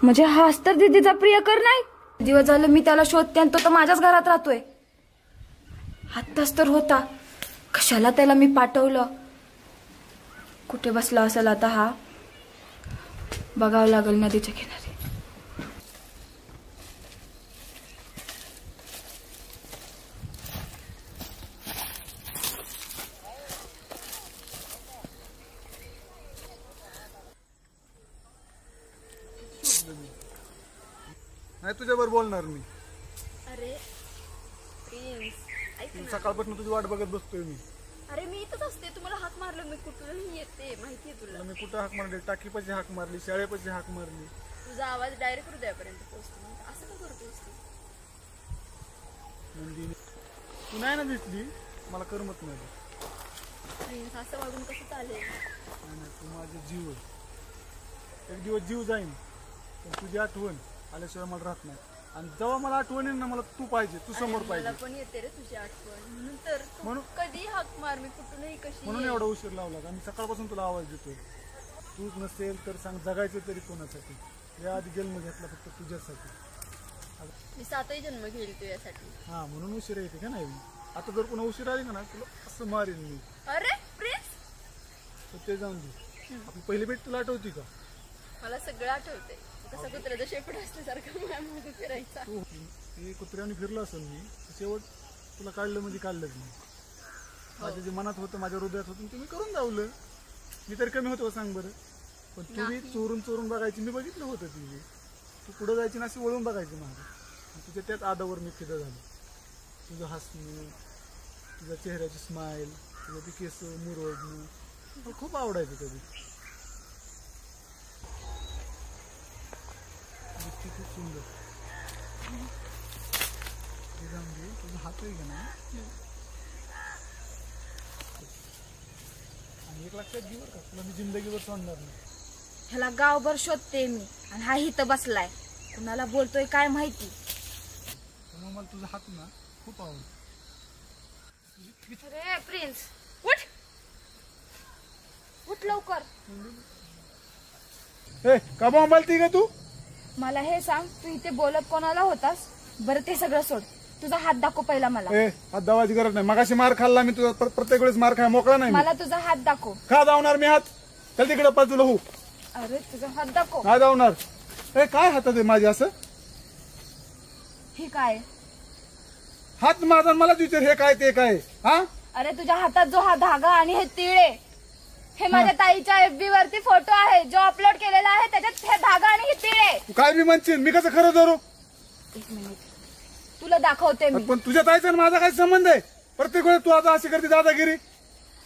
म्हणजे हाच तर दीदीचा प्रियकर नाही. दिवस झालं मी त्याला शोधते आणि तो तर माझ्याच घरात राहतोय. आत्ताच तर होता. कशाला त्याला मी पाठवलं. कुठे बसला असेल आता हा. बघावं लागेल नदीच्या किनारी. नाही तुझ्यावर बोलणार मी. अरे प्रिन्स ऐक ना. सकाळपासून तुझी वाट बघत बसतोय मी. अरे मी इथंच असते तुम्हाला हाक मारलं मी कुठूनही येते माहितीये तुला. मी कुठं हाक मारली टाकीपाशी हाक मारली शाळेपाशी हाक मारली. तुझा आवाज डायरेक्ट हृदयापर्यंत पोहोचतो. असं का करतोस तू. नंदिनी तू नाही ना दिसली मला करमत नाही. प्रिन्स असं वागून कसं चालेल. नाही, तू माझा जीव आहे. एक दिवस जीव जाईन पण तुझी आठवण आल्याशिवाय मला राहत नाही. आणि जेव्हा मला आठवण येईल ना मला तू पाहिजे तू समोर मला पाहिजे. पण येते रे तुझी आठवण म्हणून तर तू म्हणून- कधी हाक मार मी कुठूनही कशी म्हणून येईन. एवढा उशीर लावला. आणि सकाळपासून तुला आवाज देतोय. तूच नसेल तर सांग जगायचं तरी कोणासाठी. या आधी जन्म घेतला फक्त तुझ्यासाठी. मी 7ही जन्म घेईल तुझ्यासाठी. हा म्हणून उशीर येते का नाही. आता जर कोणा उशीर आली का ना तुला असं मारेन मी. अरे प्रिन्स तर ते जाऊन दे. आपली पहिली भेट तुला आठवती का. मला सगळं आठवतंय. कसं कुत्र्याचा शेपट असल्यासारखं माझ्यामध्ये फिरायचा. तू ते कुत्र्याने फिरलं असेल मी शेवट तुला काढलं म्हणजे काढलंच नाही. माझ्या जे मनात होतं माझ्या हृदयात होतं ते मी करून जावलं. मी तर कमी होतो सांग बरं. पण तुम्ही चोरून बघायची मी बघितलं होतं तिथे. तू पुढं जायची ना अशी वळून बघायची माझं. तुझ्या त्याच आदावर मी फिदा झालो. तुझं हसणं तुझ्या चेहऱ्याची स्माईल तुझं ती केस मुरवडणं मला खूप आवडायचं कधी. खूप सुंदर. तुझा हात आहे का ना आणि एक लक्षात घे बरं का तुला मी जिंदगीवर सोडणार नाही. ह्याला गावभर शोधते मी आणि हा इथं बसलाय. कुणाला बोलतोय काय माहिती. त्यामुळे मला तुझा हात ना खूप आवडतो. अरे प्रिन्स उठ. उठ लवकर. का बोंबालती का तू? मला हे सांग, तू इथे बोलत कोणाला होतास? बरं ते सगळं सोड, तुझा हात दाखव पहिला मला. हात दावायची गरज नाही. मगाशी मार खाल्ला मी तुझा, प्रत्येक वेळेस मार खाय मोकळा नाही. मला तुझा हात दाखव. का धावणार मी हात? चल तिकडे बाजूला हो. अरे तुझा हात दाखव. काय धावणार? काय हातात आहे माझ्या असं? हे काय? हात माझा मला विचार, हे काय ते काय? हा अरे तुझ्या हातात जो हा धागा आणि हे तिळे, हे माझ्या ताईच्या FB वरती फोटो आहे जो अपलोड केलेला आहे. त्याच्यात हे धागा आणि हे तिळे. तू काय बी म्हणशील, मी कसं खरं धरू? एक मिनिट, तुला दाखवते मी. पण तुझ्या ताईचा आणि माझा काय संबंध आहे? प्रत्येक वेळेस तू आता अशी करते दादागिरी.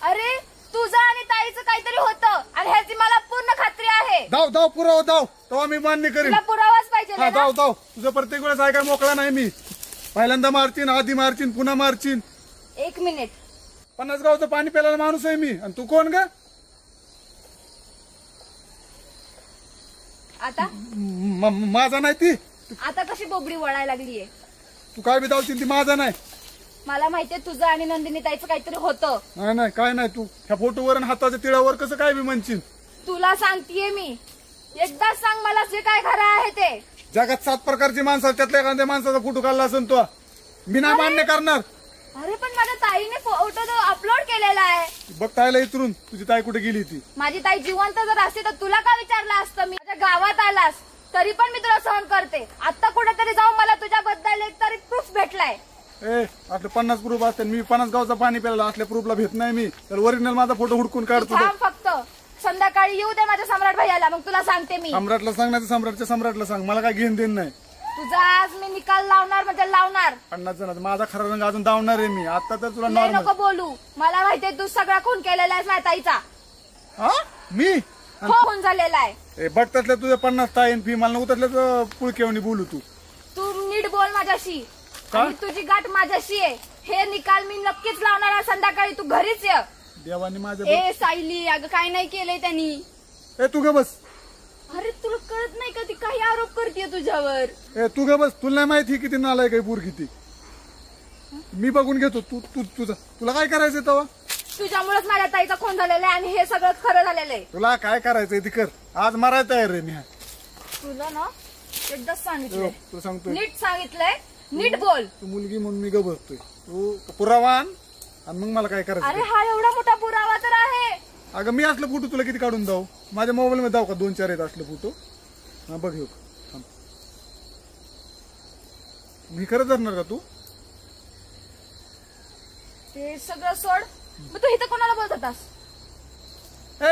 अरे तुझं आणि ताईचं काहीतरी होतं आणि ह्याची मला पूर्ण खात्री आहे. धाव धाव पुरावा धाव, तेव्हा मी मान्य करेन. तुला पुरावाच पाहिजे ना? धाव धाव. तुझं प्रत्येक वेळेस ऐकाय मोकळा नाही मी. पहिल्यांदा मारचीन, आधी मारचीन, पुन्हा मारचीन. एक मिनिट. 50 गावचं पाणी प्यायला माणूस आहे मी, आणि तू कोण ग? आता माझा नाही ती. आता कशी बोबडी वळायला लागलीये? तू काय बी धावशील ती माझा नाही. मला माहितीये तुझं आणि नंदिनी ताईचं काहीतरी होतं. नाही नाही काय नाही. तू ह्या फोटोवर आणि हाताच्या तिळावर कसं काय बी म्हणशील? तुला सांगतेय मी, एकदा सांग मला जे काय खरं आहे ते. जगात 7 प्रकारची माणसं, त्यातल्या एखाद्या माणसाचा फोटो काढला असेल तो, मी नाही मान्य करणार. अरे पण माझ्या ताईने फोटो अपलोड केलेला आहे. बघ ताईला इतरून, तुझी ताई कुठे गेली ती? माझी ताई जिवंत जर असते तर तुला का विचारलं असतं? मी माझ्या गावात आलास तरी पण मी तुला सहन करते. आता कुठेतरी जाऊन मला तुझ्याबद्दल एक तरी प्रूफ भेटलाय. आपले 50 प्रूफ असते, मी 50 गावचं पाणी प्यायला असल्या प्रूफला भेट नाही मी. तर ओरिजिनल माझा फोटो हुडकून काढतो. थांब फक्त, संध्याकाळी येऊ दे माझ्या सम्राट भैयाला, मग तुला सांगते मी. सम्राटला सांग नाही तर सम्राटच्या सम्राटला सांग, मला काय घेऊन देण नाही. तुझा आज मी निकाल लावणार म्हणजे लावणार. 50 जण माझा खरा रंग अजून धावणार आहे मी. आता तर तुला नाही नॉर्मल नको बोलू, मला माहितीये तू सगळा खून केलेला आहेस माझ्या ताईचा. मी खून झालेला आहे. बघ त्यातल्या तुझ्या 50 ताईन फी मला नको त्यातल्या पुळकेवणी बोलू. तू नीट बोल माझ्याशी, आणि तुझी गाठ माझ्याशी आहे. हे निकाल मी नक्कीच लावणार आहे संध्याकाळी. तू घरीच ये. देवानी माझ्या सायली, अगं काय नाही केलंय त्यांनी. तू ग बस. अरे तुला कळत नाही का ती काही आरोप करते तुझ्यावर? तू ग बस. तुला नाही माहिती किती नालायक आहे पोर किती. मी बघून घेतो. तू तुझा तुला काय करायचंय तेव्हा? तुझ्यामुळेच माझ्या ताईचा खून झालेला आहे आणि हे सगळं खरं झालेलं आहे. तुला काय करायचंय ती कर. आज मारायला तयार आहे मी. तुला ना एकदाच सांगितलंय, तुला सांगतोय, नीट सांगितलंय, नीट बोल. तू मुलगी म्हणून मी ग बसतोय. तू पुरावा आण आणि मग मला काय करायचं? अरे हा एवढा मोठा पुरावा तर आहे. अगं मी असलं फोटो तुला किती काढून जाऊ? माझ्या मोबाईल मध्ये जाऊ का 2-4 येत असलं फोटो? हा बघ येऊ. मी खरं धरणार का तू? ते सगळं सोड. मग तू इथं कोणाला बोलत होतास?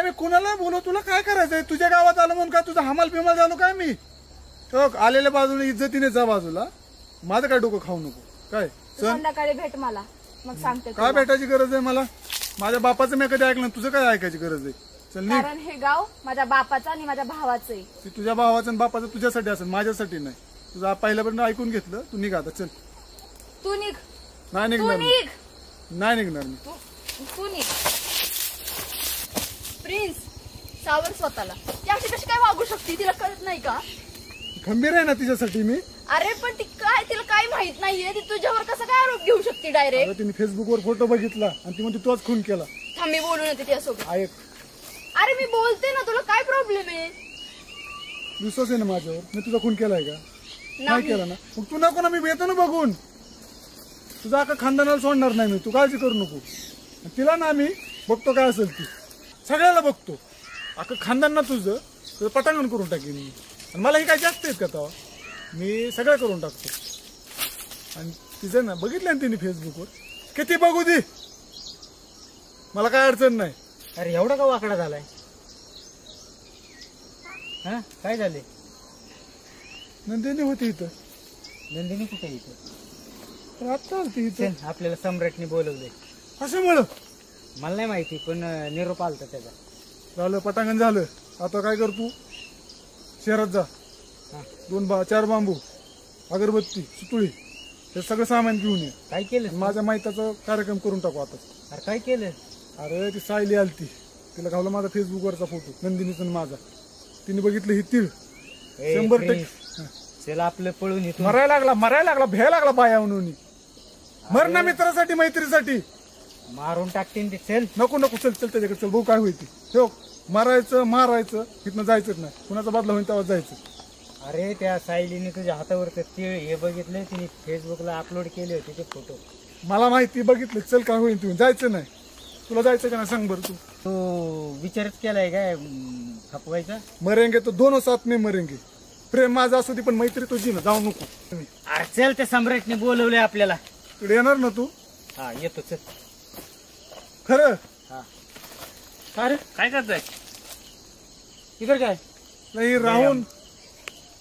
मी कुणाला बोलू? तुला काय करायचंय? तुझ्या गावात आलो म्हणून काय तुझा हमाल बिमाल झालो काय मी? आलेल्या बाजूला इज्जतीने जा बाजूला. माझं काय डोकं खाऊ नको. काय संध्याकाळी भेट मला, मग सांगते. काय भेटायची गरज आहे मला? माझ्या बापाचं मी कधी ऐकलं, तुझं काय ऐकायची गरज आहे? चल निघ. कारण हे गाव माझ्या बापाचं आणि माझ्या भावाचं आहे. ती तुझ्या भावाचं आणि बापाचं तुझ्यासाठी असेल, माझ्यासाठी नाही. तुझं पहिल्यापर्यंत ऐकून घेतलं. तू निघ आता. चल. तू निघ. नाही निघणार मी. नाही निघणार मी. तू निघ. प्रिन्स, सावर स्वतःला. ती अशी कशी काय वागू शकते? तिला कळत नाही का? खंबीर आहे ना तिच्यासाठी मी. अरे पण ती काय, तिला काय माहित नाहीये. ती तुझ्यावर कसं काय आरोप घेऊ शकते डायरेक्ट? तिने फेसबुकवर फोटो बघितला आणि ती म्हणते तोच खून केला. थांब मी बोलून येते तिच्यासोबत. ऐक. अरे मी बोलते ना, तुला काय प्रॉब्लेम आहे? विश्वास आहे ना माझ्यावर? मी तुझा खून केलाय का? नाही केला ना. मग तू नको ना, मी येतो ना बघून. तुझा अख्खा खानदानाला सोडणार नाही मी. तू काळजी करू नको. तिला ना मी बघतो काय असेल ती. सगळ्याला बघतो. अख्खं खानदान ना तुझं पटांगण करून टाकेन मी. आणि मला हे काय जास्त आहेत का तेव्हा? मी सगळं करून टाकतो. आणि तिचं ना बघितलं ना तिने फेसबुकवर. किती बघू दे, मला काय अडचण नाही. अरे एवढा का वाकडा झालाय? हा काय झाले? नंदिनी होती इथं. नंदिनी कुठे इथं? आता आलती इथं. आपल्याला सम्राटने बोलवलंय. कशामुळं? मला नाही माहिती, पण निरोप आलता त्याचा. झालं पटांगण झालं. आता काय कर तू? शहरात जा. 2-4 बांबू, अगरबत्ती, सुतुळी, हे सगळं सामान घेऊन ये. काय केलं? माझ्या माहिताचा कार्यक्रम करून टाकू आता. अरे काय केलं? अरे ती सायली आलती, तिला घावला माझा फेसबुकवरचा फोटो, नंदिनीचा माझा. तिने बघितलं ही तीळ. 100% चला आपलं पळून येतो. मरायला लागला, भ्यायला लागला बाया म्हणून. मर ना मित्रासाठी, मैत्रीसाठी. मारून टाकते ते. चल नको चल त्याच्याकडे चल. भाऊ काय होईल ती ठेव. मारायचं मारायचं इथनं जायचंच नाही. कुणाचा बदला होईल तेव्हा जायचं. अरे त्या सायलीने तुझ्या हातावरचं तिळ हे बघितले, तिने फेसबुकला अपलोड केले होते ते फोटो. मला माहिती बघितलं. चल काय होईल तुम्ही जायचं नाही. तुला जायचं का नाही सांग बरं. तो विचारच केलाय काय खपवायचा? मरेंगे तो दोनों साथ में मरेंगे. प्रेम माझा असू दे पण मैत्री तुझी ना. जाऊ नको तुम्ही. अरे चल, त्या सम्राटने बोलवलंय आपल्याला. तिकडे येणार ना तू? हा येतो चल. खरं? अरे काय करताय इकडे काय? नाही राहून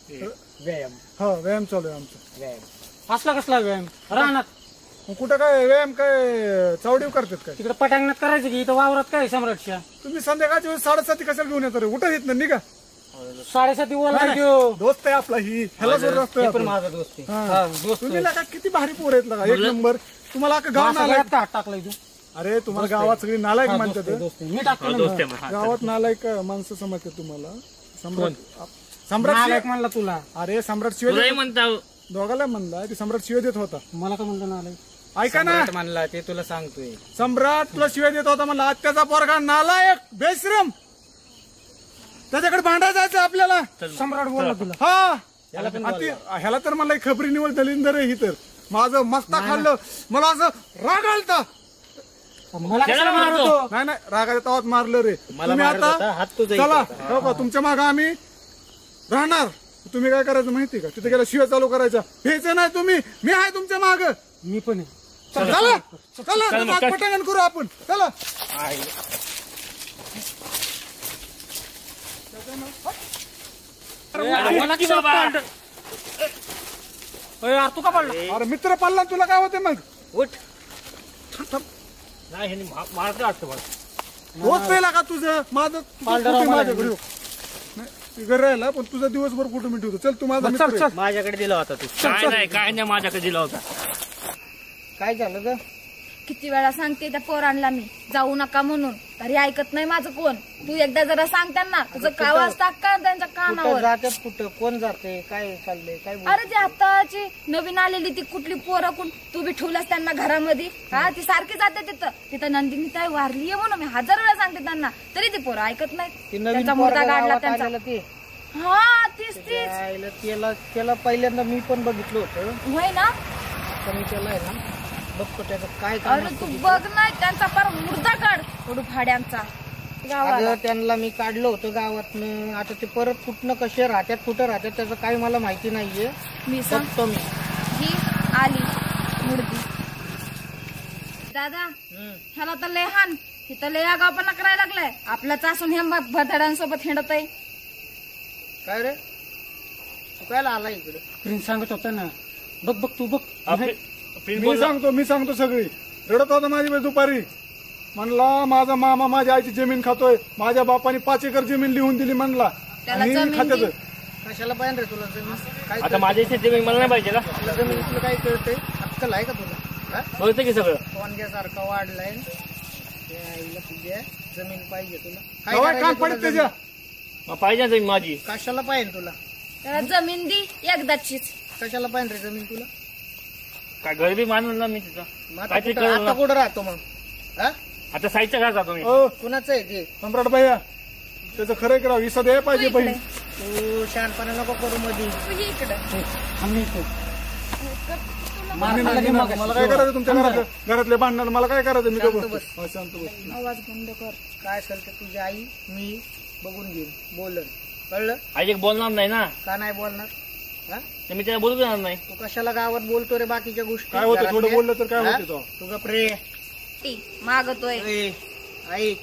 व्यायाम. हा व्यायाम चालू आहे आमचा. व्यायाम असला कसला व्यायाम? राहणार कुठं काय व्यायाम काय चावडीव करतात काय? तिकडे पटांगणात करायचं की इथं वावरात काय सम्राटच्या? तुम्ही संध्याकाळच्या वेळेस 7:30 कशाला घेऊन येतो रे? उठा येत ना निघा. 7:30 बोला दोस्त आहे आपला ही. ह्याला जोर असतोय पण माझा दोस्त आहे. हा. तुम्ही लगा किती भारी पोर आहेत लगा. एक नंबर. तुम्हाला अख्खा गाव नालायक टाकलाय तू. अरे तुम्हाला गावात सगळी नालायक म्हणतात. मी टाकतो गावात नालायक माणसं समजतात तुम्हाला. सम्राट म्हणला तुला. अरे सम्राट शिवाय म्हणता दोघाला म्हणला की सम्राट शिवाय देत होता. मला का म्हणतो नालायक? ऐका ना म्हणला ते तुला सांगतोय. सम्राट तुला शिवाय देत होता म्हणला. आत्याचा पोरगा नालायक बेश्रम. त्याच्याकडे भांडायला जायचं आपल्याला. सम्राट बोलला तुला? हा ह्याला तर मला खबरी निवड दलिंदर ही तर माझं मस्ता खाल्लं. मला असं राग आलता. मला कशाला मारतो? नाही नाही रागाच्या तावात मारलं रे. तुम्ही आता चला हो का तुमच्या मागं आम्ही राहणार. तुम्ही काय करायचं माहिती का? तिथे गेला शिवाय चालू करायचा. हेच नाही तुम्ही. मी आहे तुमच्या मागं. मी पण आहे. चला चला पटांगण करू आपण. चला तू का पडला? अरे मित्र पाळला तुला काय होते मग? उठ. नाही मारतो वाटतं मला. होत नाही का तुझं? माझं माझ्याकडे घरी राहिला पण तुझा दिवसभर कुठं मी ठेवतो. चल तू माझा मित्र. माझ्याकडे दिला होता तू. काय नाही माझ्याकडे दिला होता. काय झालं ग? किती वेळा सांगते त्या पोरांना मी जाऊ नका म्हणून, तरी ऐकत नाही माझं कोण. तू एकदा जरा सांग त्यांना. तुझं काय वाजता का त्यांच्या कानावर? जातात कुठं? कोण जाते? काय चाललंय? काय अरे ती आताची नवीन आलेली ती कुठली पोरं तू बी ठेवलास त्यांना घरामध्ये. हा ती सारखी जाते तिथं नंदिनी ताई वारलीये म्हणून मी 1000 वेळा सांगते त्यांना, तरी ती पोरं ऐकत नाही. त्यांचा मुद्दा काढला त्यांचा. हा तीच त्याला पहिल्यांदा मी पण बघितलं होतं. होय ना? मी त्याला आहे ना बघतो त्याचं काय. अरे तू बघ नाही त्यांचा पर मुर्दा काढ उडू फाड्यांचा गावाला. त्यांना मी काढलं होतं गावातनं. आता ते परत कुठनं कसे राहतात कुठं राहतात त्याचं काही मला माहिती नाहीये. मी सांगतो. मी ही आली मुर्दी. दादा ह्याला तर लय हान. तिथं लय आगावपणा करायला लागलाय. आपल्याच असून ह्या भदाडांसोबत हिंडत आहे. काय रे तू काय आला इकडे? प्रिन्स सांगत होता ना. बघ तू बघ. मी सांगतो सगळी. रडत होता माझी वेळ दुपारी. म्हणला माझा मामा माझ्या आईची जमीन खातोय. माझ्या बापाने 5 एकर जमीन लिहून दिली म्हणला. खात्यात कशाला पाहिजे रे तुला जमीन? आता माझ्या इथे जमीन मला नाही पाहिजे का? तुला जमीन तुला काय कळतंय? अक्कल आहे का तुला? कळतं की सगळं. फोनग्यासारखा वाढलाय. तुझ्या जमीन पाहिजे तुला? काय काम पडत त्याच्या? पाहिजे जमीन माझी. कशाला पाहिजे तुला? त्याला जमीन दी एकदाचीच. कशाला पाहिजे रे जमीन तुला? काय घर बी मानून ना मी तिथं. आता कुठं राहतो मग? आता साईडच्या घरात जातो मी. कुणाचं आहे ते? सम्राट भैया त्याचं खरं करावं. विसा द्यायला पाहिजे बहीण. तू शहाणपणा नको करू मध्ये. मला काय करायचं तुमच्या घरातले भांडण? मला काय करायचं? मी शांत बस. आवाज बंद कर. काय असेल तर तुझी आई मी बघून घेईन. बोलन कळलं? आई एक बोलणार नाही ना. का नाही बोलणार? तर मी त्याला बोलू देणार नाही. तू कशाला गावात बोलतो रे बाकीच्या गोष्टी? काय होतं थोडं बोललं तर काय होतं? तू गप्रे मागतोय. ऐक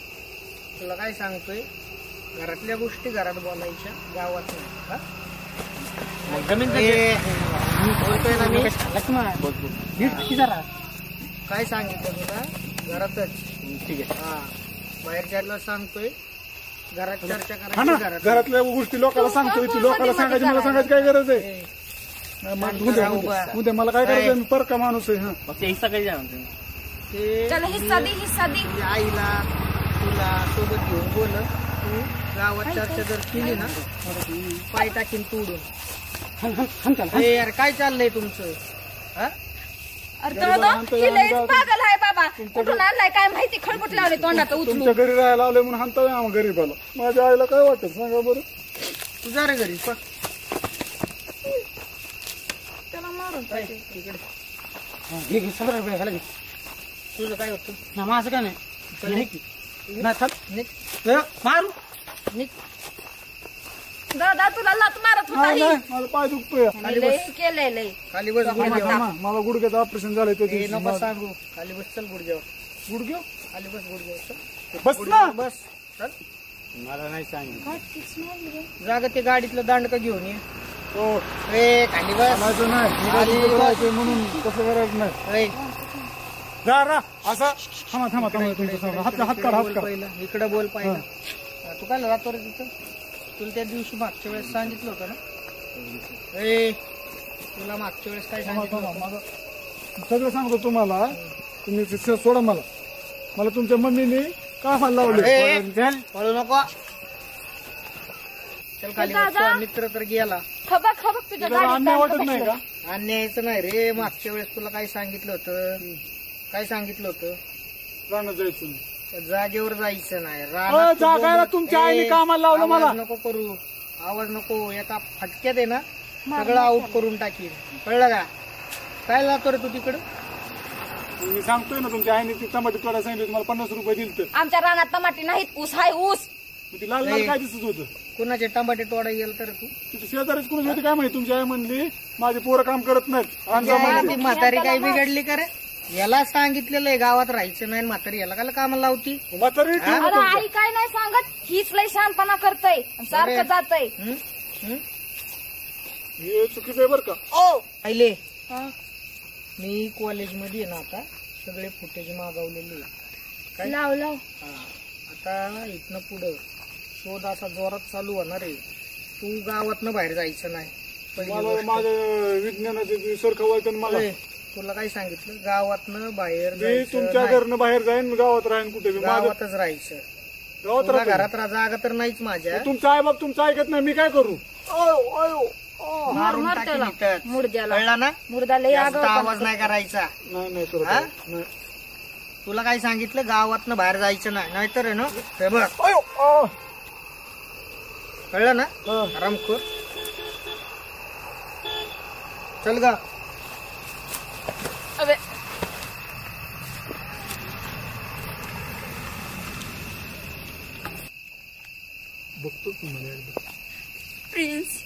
तुला काय सांगतोय. घरातल्या गोष्टी घरात बोलायच्या, गावात नाही. जमीन बोलतोय ना मी. जरा काय सांगितलं तुला? घरातच. ठीक आहे. हा बाहेरच्या सांगतोय. घरात चर्चा करायची. घरातल्या गोष्टी लोकांना सांगतोय. ती लोकांना सांगायची मला सांगायची काय गरज आहे? उद्या मला काय करायचं? मी पर का माणूस आहे. फक्त हिस्सा काही जाणार. चला हिस्सा दे. आईला तुला सोबत घेऊन बोल. तू गावात चर्चा जर केली ना पाय टाकीन तोडून. यार काय चाललंय तुमचं? अरे तो ही लईच पागल आहे बाबा. कुठून आणलाय काय माहिती, खळबुट लावले तोंडाचं उचलून. तुमच्या घरी राहायला आले म्हणून हाणता आम्हाला गरीबाला. माझ्या आईला काय वाटत सांगा बरं. तू जा रे घरी त्याला मारून पाहिजे. तुझं काय होतं? माझं काय नाही मारू दादा तुला लात मारत होता ही. माझा पाय दुखतोय. लई केलंय लई. खाली बस मला गुडघ्याचं ऑपरेशन झालंय त्या दिवशी. नको सांगू. खाली बस चल गुडघ्यावर. गुडघ्या खाली बस गुडघ्यावर चल. बस ना. बस चल. मला नाही सांगितलं. जाग ते गाडीतलं दांडक घेऊन ये. हो रे खाली बस. नाही म्हणून कसं करायचं नाही. जा रा असं थांबा थांबा थांबा तुमचं हात काढ. इकडे बोल पाहिजे. तू काय राहतो रे तिथं? तुला त्या दिवशी मागच्या वेळेस सांगितलं होतं ना. ए तुला मागच्या वेळेस काय सांगितलं? सगळं सांगतो तुम्हाला. तुम्ही सोडा मला. मला तुमच्या मम्मीने कामाला लावले. पळू नको. चल खाली मित्र तर गेला. खबक खबक तुझ्या अन्याय वाटत नाही का? अन्यायचं नाही रे. मागच्या वेळेस तुला काय सांगितलं होतं? काय सांगितलं होतं? रानात जायचं जागेवर जायचं नाही. जागायला तुमच्या आईने कामाला लावलं मला. नको करू. आवाज नको. एका फटक्यात आहे ना सगळं आउट करून टाकीन. कळलं का? काय लावतो रे तू तिकडं? मी सांगतोय ना तुमच्या आईने ती टमाटे तोडायला सांगितलं. मला 50 रुपये दिले. आमच्या रानात टमाटे नाहीत. ऊस हाय ऊस. ती लाल लाल काय दिसत होतं? कुणाचे टमाटे तोडा गेल तर तू तिथे शेजारीच कोणी होती काय माहिती. तुमची आई म्हणली माझी पोरं काम करत नाहीत. ती म्हातारी काही बिघडली का रे? याला सांगितलेलं आहे गावात राहायचं नाही. म्हातारी याला काय कामाला लावती? म्हातारी आई काय नाही सांगत. हीच लई शहाणपणा करतय सारखं जातय. हे चुकीचं आहे बरं का? पहिले मी कॉलेजमध्ये आहे ना आता सगळे फुटेज मागवलेले. काय लाव लाव. आता इथनं पुढं शोध असा जोरात चालू होणार आहे. तू गावातनं बाहेर जायचं नाही. मला माझ्या विज्ञानाचे सर खवळतं मला. तुला काय सांगितलं? गावातनं बाहेर मी तुमच्या घरनं बाहेर जाईन. गावात राहीन कुठे गावातच राहायचं. गावात घरात जागा तर नाहीच माझ्या. तुमचा आई बाप तुमचं ऐकत नाही. मी काय करू? मारून टाकीन. मुर्द्याला कळला ना? मुर्दा लई आवाज नाही करायचा. नाही. तुला काय सांगितलं? गावातनं बाहेर जायचं नाही. नाहीतर आहे ना हे बघ. कळलं ना? आरामखोर. चल गा. अबे बघतो प्रिन्स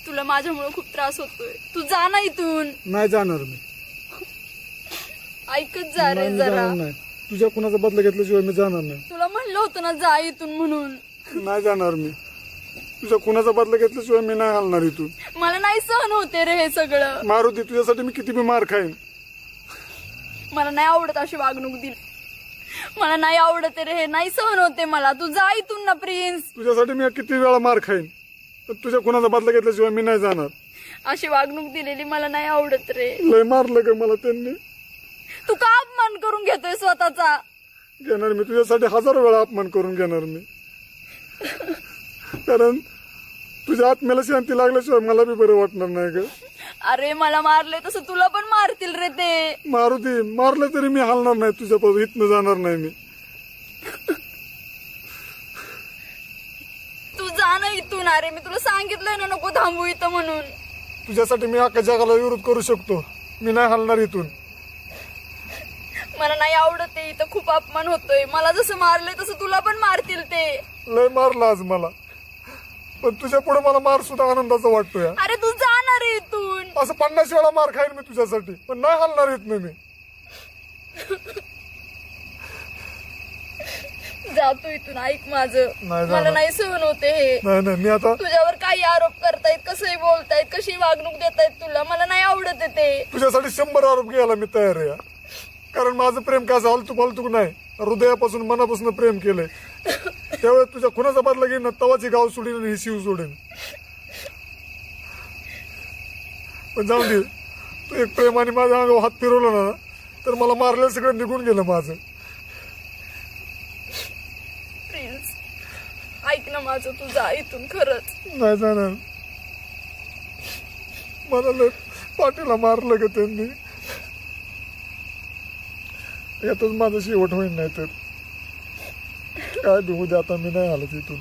तुला माझ्यामुळे खूप त्रास होतोय. तू जा ना इथून. नाही जाणार मी. ऐकत जा रे जरा. तुझ्या कुणाचा बदला घेतल्याशिवाय मी जाणार नाही. तुला म्हणलं होतं ना जा इथून म्हणून. नाही जाणार मी. तुझ्या कुणाचा बदला घेतल्याशिवाय मी नाही हलणार इथून. मला नाही सहन होते रे हे सगळं. मारुती तुझ्यासाठी मी किती बी मार खाईन. मला नाही आवडत अशी वागणूक दिली. मला नाही आवडत रे हे. नाही सहन होते मला. तू जा इथून ना प्रिन्स. तुझ्यासाठी मी किती वेळा मार खाईन पण तुझ्या कुणाचा बदला घेतल्याशिवाय मी नाही जाणार. अशी वागणूक दिलेली मला नाही आवडत रे. लय मारलं का मला त्यांनी. तू का अपमान करून घेतोय स्वतःचा? घेणार मी तुझ्यासाठी हजारो वेळा अपमान करून घेणार मी. कारण तुझ्या आत्म्याला शांती लागल्याशिवाय मला बी बरं वाटणार नाही का? अरे मला मारले तसं तुला पण मारतील रे ते. मारू दे. मारलं तरी मी हलणार नाही तुझ्यापासून. इथनं जाणार नाही मी. तू जा ना इथून. अरे मी तुला सांगितलंय ना नको थांबू इथं म्हणून. तुझ्यासाठी मी अख्ख्या जगाला विरोध करू शकतो. मी नाही हलणार इथून. मला नाही आवडत ते. इथं खूप अपमान होतोय. मला जसं मारलंय तसं तुला पण मारतील ते. लय मारलं आज मला पण तुझ्या पुढे मला मार सुद्धा आनंदाचा वाटतोय. अरे तू जाणार रे इथून. असं 50 वेळा मार खाईन मी तुझ्यासाठी पण नाही हलणार इथनं मी. जातो इथून. ऐक माझं. मला नाही सहन होते हे. नाही मी आता तुझ्यावर काही आरोप करतायत. कसंही बोलतायत. कशी वागणूक देतायत तुला. मला नाही आवडत ते. तुझ्यासाठी 100 आरोप घ्यायला मी तयार आहे. कारण माझं प्रेम काय झालं फालतू नाही. हृदयापासून मनापासून प्रेम केलंय. त्यावेळेस तुझ्या खुनाचा बदला घेईन ना तवाची गाव सोडीन आणि ही शिव सोडेन. पण जाऊन दे. तू एक प्रेमाने माझ्या अंगावर हात फिरवला ना तर मला मारलेलं सगळं निघून गेलं माझं. प्रिन्स ऐक ना माझं. तू जा इथून. खरंच नाही जाणार. मला लय पाठीला मारलं ग त्यांनी. यातच माझं शेवट होईल. नाही तर काय भिवू दे, आता मी नाही आलो तिथून.